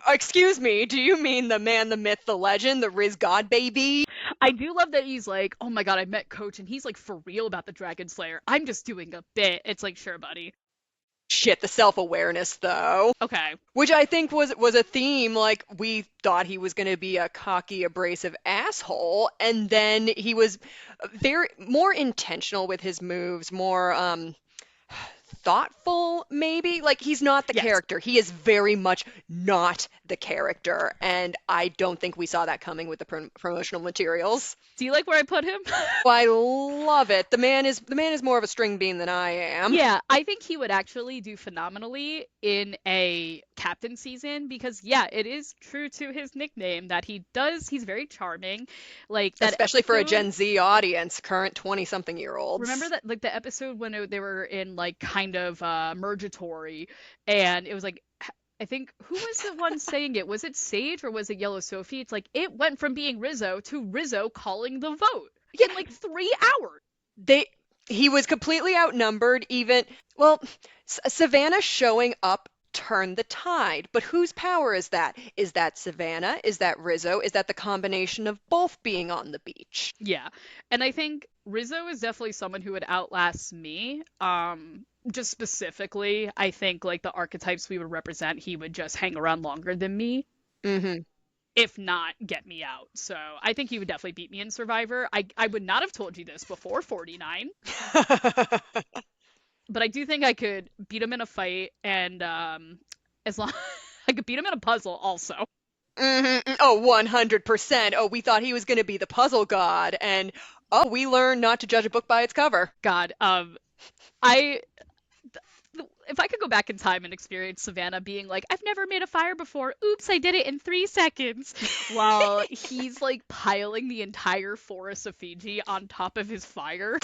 Excuse me, do you mean the man, the myth, the legend, the Riz God baby? I do love that he's like, oh my god, I met Coach, and he's like for real about the Dragon Slayer. I'm just doing a bit. It's like, sure, buddy. Shit, the self-awareness though. Okay. Which I think was a theme. Like we thought he was going to be a cocky, abrasive asshole, and then he was very more intentional with his moves, more thoughtful, maybe. Like he's not the Yes. character. He is very much not the character, and I don't think we saw that coming with the promotional materials. Do you like where I put him? Oh, I love it. The man is more of a string bean than I am. Yeah, I think he would actually do phenomenally in a captain season because yeah, it is true to his nickname that he's very charming. Like that Especially for a episode, Gen Z audience, current 20-something year remember olds. that like the episode when they were in like kind of Murgatory and it was like I think who was the one saying it? Was it Sage or was it Yellow Sophie? It's like it went from being Rizzo to Rizzo calling the vote Yeah, in like 3 hours. they he was completely outnumbered even well, Savannah showing up turned the tide. But whose power is that? Is that Savannah? Is that Rizzo? Is that the combination of both being on the beach? Yeah. And I think Rizzo is definitely someone who would outlast me. Just specifically, I think like the archetypes we would represent, he would just hang around longer than me. Hmm. if not get me out. So I think he would definitely beat me in Survivor. I would not have told you this before 49, but I do think I could beat him in a fight, and as long I could beat him in a puzzle also. Oh, 100%. Oh, we thought he was going to be the puzzle god, and oh, we learned not to judge a book by its cover. God, I if I could go back in time and experience Savannah being like, I've never made a fire before. Oops, I did it in 3 seconds. While he's like piling the entire forest of Fiji on top of his fire.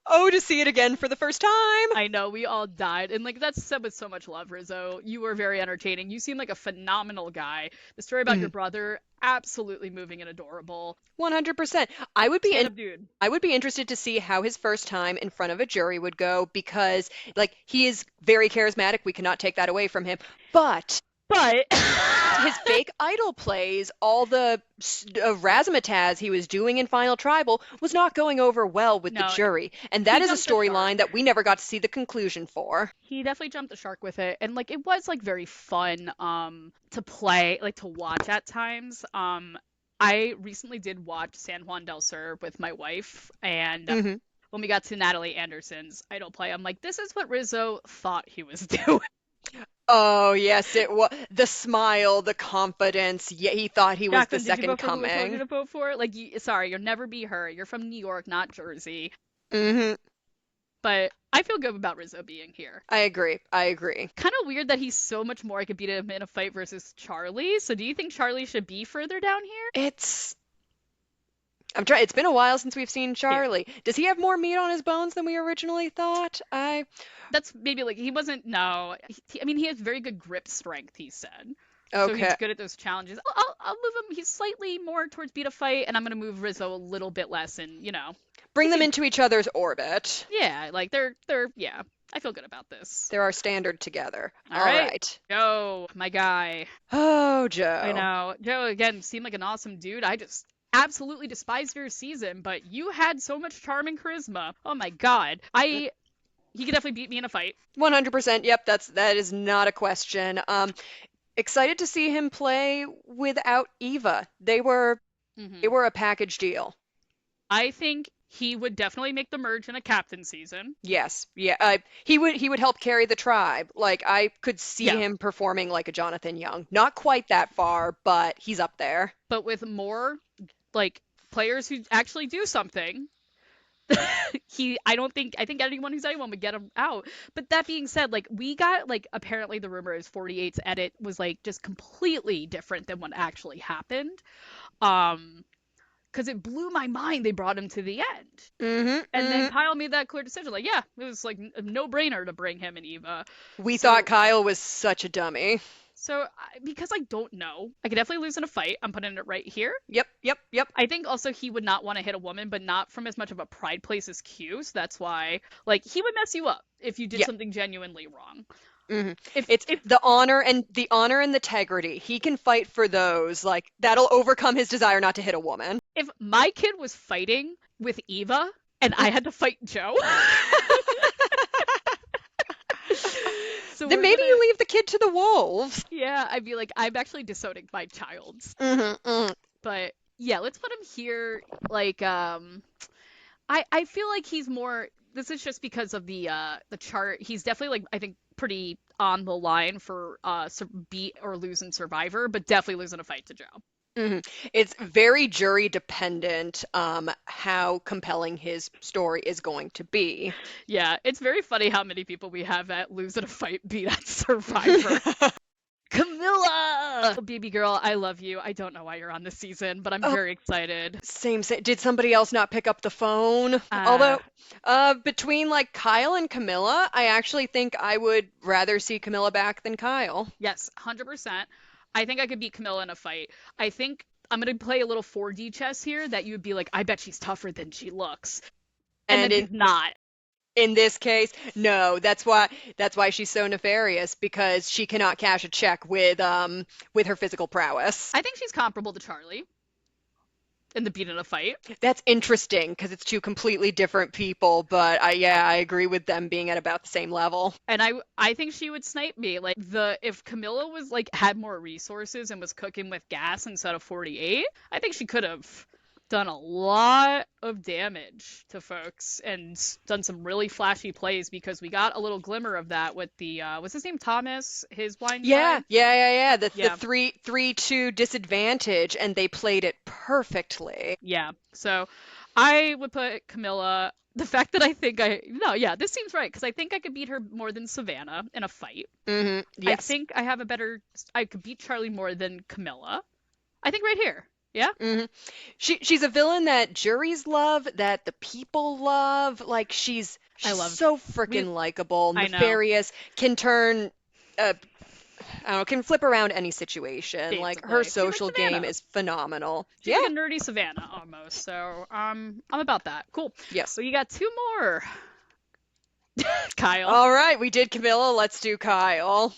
Oh, to see it again for the first time. I know, we all died. And like, that's said with so much love, Rizzo. You were very entertaining. You seem like a phenomenal guy. The story about your Mhm. brother, absolutely moving and adorable. 100%. I would be Stand in up, dude. I would be interested to see how his first time in front of a jury would go because like he is very charismatic. We cannot take that away from him. But But his fake idol plays, all the razzmatazz he was doing in Final Tribal was not going over well with the no, jury. And that he is a jumped the shark. storyline that we never got to see the conclusion for. He definitely jumped the shark with it, and like it was like very fun to play, like to watch at times. I recently did watch San Juan del Sur with my wife, and Hmm. when we got to Natalie Anderson's idol play, I'm like, this is what Rizzo thought he was doing. Oh, yes, it was the smile, the confidence. Yeah, he thought he was the Jacqueline, did you second vote for who I told you coming. to vote for? Like, sorry, you'll never be her. You're from New York, not Jersey. Hmm. But I feel good about Rizzo being here. I agree. I agree. Kind of weird that he's so much more I could beat him in a fight versus Charlie. So do you think Charlie should be further down here? It's I'm trying. It's been a while since we've seen Yeah. Charlie. Does he have more meat on his bones than we originally thought? That's maybe like he wasn't. No, I mean he has very good grip strength. He said, so he's Okay. good at those challenges. I'll move him. He's slightly more towards beat a fight, and I'm gonna move Rizzo a little bit less. And Bring we'll them see. into each other's orbit. Yeah, like they're yeah. I feel good about this. They're our standard together. All All right, right. Joe, my guy. Oh, I Joe. know Joe again seemed like an awesome dude. I just absolutely despised your season, but you had so much charm and charisma. Oh my god, he could definitely beat me in a fight. 100%. Yep, that is not a question. Excited to see him play without Eva. They Hmm. were a package deal. I think he would definitely make the merge in a captain season. Yes. Yeah. He would help carry the tribe. Like I could see Yeah, him performing like a Jonathan Young. Not quite that far, but he's up there. but with more like players who actually do something, I think anyone who's anyone would get him out. But that being said, like we got like apparently the rumor is 48's edit was like just completely different than what actually happened. Um because it blew my mind they brought him to the end. Hmm. And then Hmm. Kyle made that clear decision. Like, yeah, it was like a no-brainer to bring him and Eva. We thought So Kyle was such a dummy. because I don't know, I could definitely lose in a fight. I'm putting it right here. Yep. Yep. Yep. I think also he would not want to hit a woman, but not from as much of a pride place as Q. So that's why, like, he would mess you up if you did Yeah. something genuinely wrong. Hmm. If It's if the honor and the integrity. He can fight for those. Like that'll overcome his desire not to hit a woman. if my kid was fighting with Eva and I had to fight Joe, so Then we're maybe gonna you leave the kid to the wolves. yeah, I'd be like, I'm actually disowning my child. Hmm. But yeah, let's put him here. Like, I feel like he's more. This is just because of the chart. He's definitely like I think pretty on the line for beat or lose in Survivor, but definitely losing a fight to Joe. Hmm. It's very jury dependent, how compelling his story is going to be. Yeah, it's very funny how many people we have at lose in a fight beat at Survivor. Camilla, oh, baby girl, I love you. I don't know why you're on this season, but I'm Oh, very excited. same. Did somebody else not pick up the phone? Uh, Although, between like Kyle and Camilla, I actually think I would rather see Camilla back than Kyle. yes, 100%. I think I could beat Camilla in a fight. I think I'm gonna play a little 4D chess here that you'd be like, I bet she's tougher than she looks, and then And she's not. in this case, no, that's why she's so nefarious because she cannot cash a check with her physical prowess. I think she's comparable to Charlie. in the beat in a fight. That's interesting because it's two completely different people, but I agree with them being at about the same level. And I think she would snipe me. Like the if Camilla was like had more resources and was cooking with gas instead of 48, I think she could have done a lot of damage to folks and done some really flashy plays because we got a little glimmer of that with the what's his name, Thomas, his blind Yeah, side. yeah. The Yeah. 3-2 disadvantage, and they played it perfectly. Yeah. So I would put Camilla. The fact that I think I no, yeah, this seems right because I think I could beat her more than Savannah in a fight. I Yes. think I have a better. I could beat Charlie more than Camilla. I think right here. Yeah. She's a villain that juries love, that the people love. Like I she's love. so We. freaking likable, I know. nefarious, can turn I don't know, can flip around any situation. Like her Basically, she's like social game Savannah. is phenomenal. She's Yeah. like a nerdy Savannah almost. So I'm about that. Cool. Yes. But you got two more. Kyle. All right, we did Camilla. Let's do Kyle.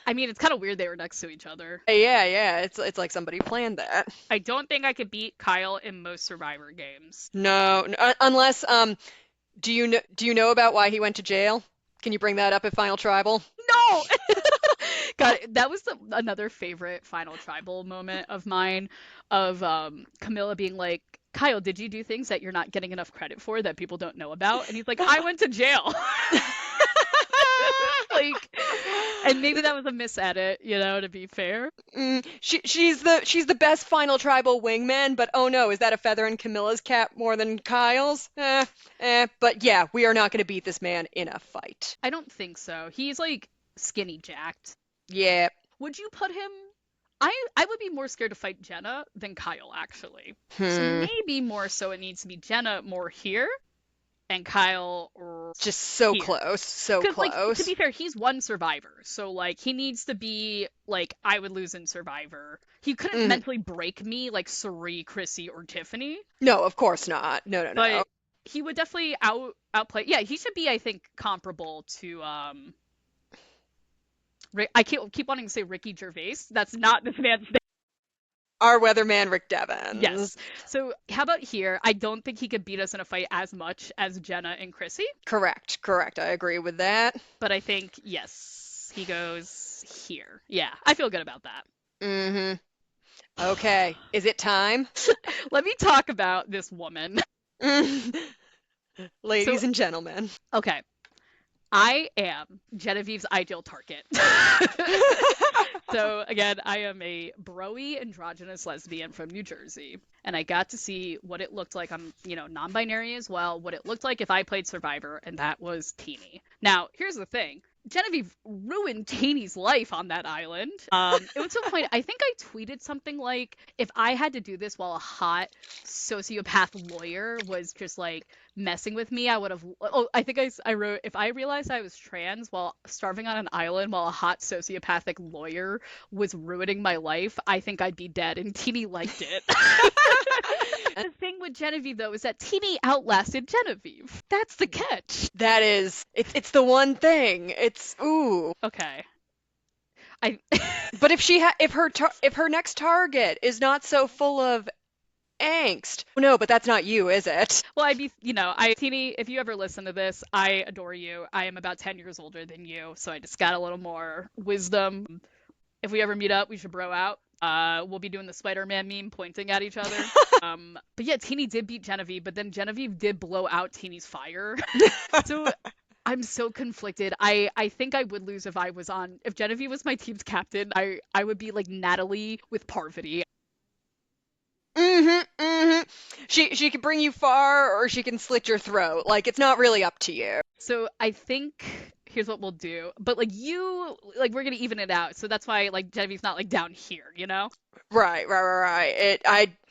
I mean, it's kind of weird they were next to each other. Yeah. It's like somebody planned that. I don't think I could beat Kyle in most Survivor games. No, unless do you know about why he went to jail? Can you bring that up at Final Tribal? No! God, that was another favorite Final Tribal moment of mine, of Camilla being like, Kyle, did you do things that you're not getting enough credit for that people don't know about? And he's like, I went to jail. Like, and maybe that was a misedit, to be fair. She's the best Final Tribal wingman, but oh no, is that a feather in Camilla's cap more than Kyle's? But yeah, we are not going to beat this man in a fight. I don't think so. He's like skinny jacked. Yeah. Would you put him? I would be more scared to fight Jenna than Kyle, actually. So Hmm. maybe more so it needs to be Jenna more here and Kyle Just so here. close, so Because, like, to close. be fair, he's one survivor. So, like, he needs to be, like, I would lose in Survivor. He couldn't Hmm. mentally break me like Suri, Chrissy, or Tiffany, No, of course not. No. but he would definitely outplay. Yeah, he should be, I think, comparable to, I keep wanting to say Ricky Gervais. That's not this man's name. Our weatherman Rick Devens. Yes. So, how about here? I don't think he could beat us in a fight as much as Jenna and Chrissy, Correct. I agree with that. but I think, yes, he goes here. Yeah, I feel good about that. Hmm. Okay, is it time? Let me talk about this woman. So, Ladies and gentlemen. okay, I am Genevieve's ideal target. So, again, I am a broy androgynous lesbian from New Jersey, and I got to see what it looked like. I'm, non-binary as well, what it looked like if I played Survivor, and that was Teeny. Now, here's the thing. Genevieve ruined Teeny's life on that island. It was to the point, I think I tweeted something like, if I had to do this while a hot sociopath lawyer was just like messing with me, I would have. Oh, I think I wrote, if I realized I was trans while starving on an island while a hot sociopathic lawyer was ruining my life, I think I'd be dead. And Teeny liked it. The thing with Genevieve, though, is that Teeny outlasted Genevieve. That's the catch. That is, it's the one thing. It's ooh. Okay. I But if her next target is not so full of angst, no, but that's not you, is it? well, Teeny, if you ever listen to this, I adore you. I am about 10 years older than you, so I just got a little more wisdom. If we ever meet up, we should bro out. We'll be doing the Spider-Man meme pointing at each other. But yeah, Teeny did beat Genevieve, but then Genevieve did blow out Teeny's fire. So I'm so conflicted. I think I would lose if Genevieve was my team's captain. I would be like Natalie with Parvati. Mm-hmm. She can bring you far, or she can slit your throat. Like it's not really up to you. So I think here's what we'll do. But like we're gonna even it out. So that's why like Genevieve's not like down here, you know? Right.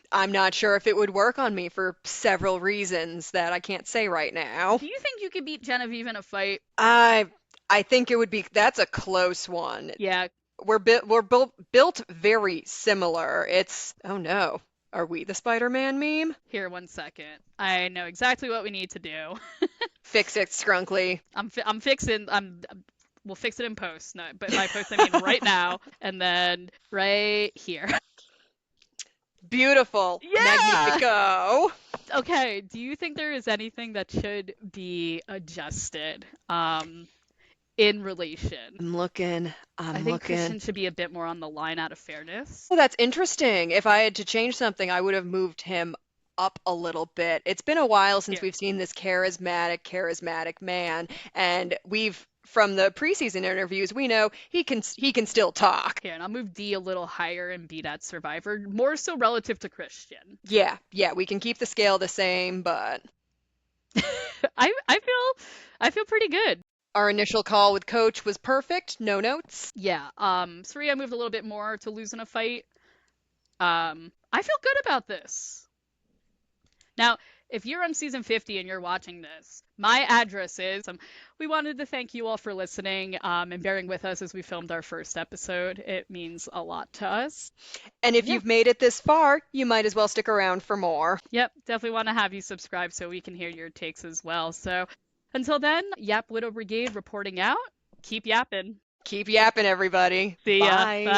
I'm not sure if it would work on me for several reasons that I can't say right now. Do you think you could beat Genevieve in a fight? I think it would be that's a close one. Yeah. We're built very similar. It's oh no. Are we the Spider-Man meme? Here, 1 second. I know exactly what we need to do. Fix it, Scrunkly. I'm fixing. We'll fix it in post. No, but by post I mean right now, and then right here. Beautiful. Yeah. Magnifico. Okay, do you think there is anything that should be adjusted in relation? I'm looking. I I'm think looking. Christian should be a bit more on the line out of fairness. Well, that's interesting. If I had to change something, I would have moved him up a little bit. It's been a while since Yeah. we've seen this charismatic man, and from the preseason interviews, we know he can still talk. Okay, and I'll move D a little higher and be that survivor, more so relative to Christian. Yeah, we can keep the scale the same, but I feel pretty good. our initial call with Coach was perfect. No notes. Yeah. 3 I moved a little bit more to lose in a fight. I feel good about this. Now, if you're on season 50 and you're watching this, my address is. We wanted to thank you all for listening and bearing with us as we filmed our first episode. It means a lot to us. And if Yeah. you've made it this far, you might as well stick around for more. Yep. Definitely want to have you subscribe so we can hear your takes as well. So until then, Yap Widow Brigade reporting out. Keep yapping. Keep yapping, everybody. See ya. Bye. Bye.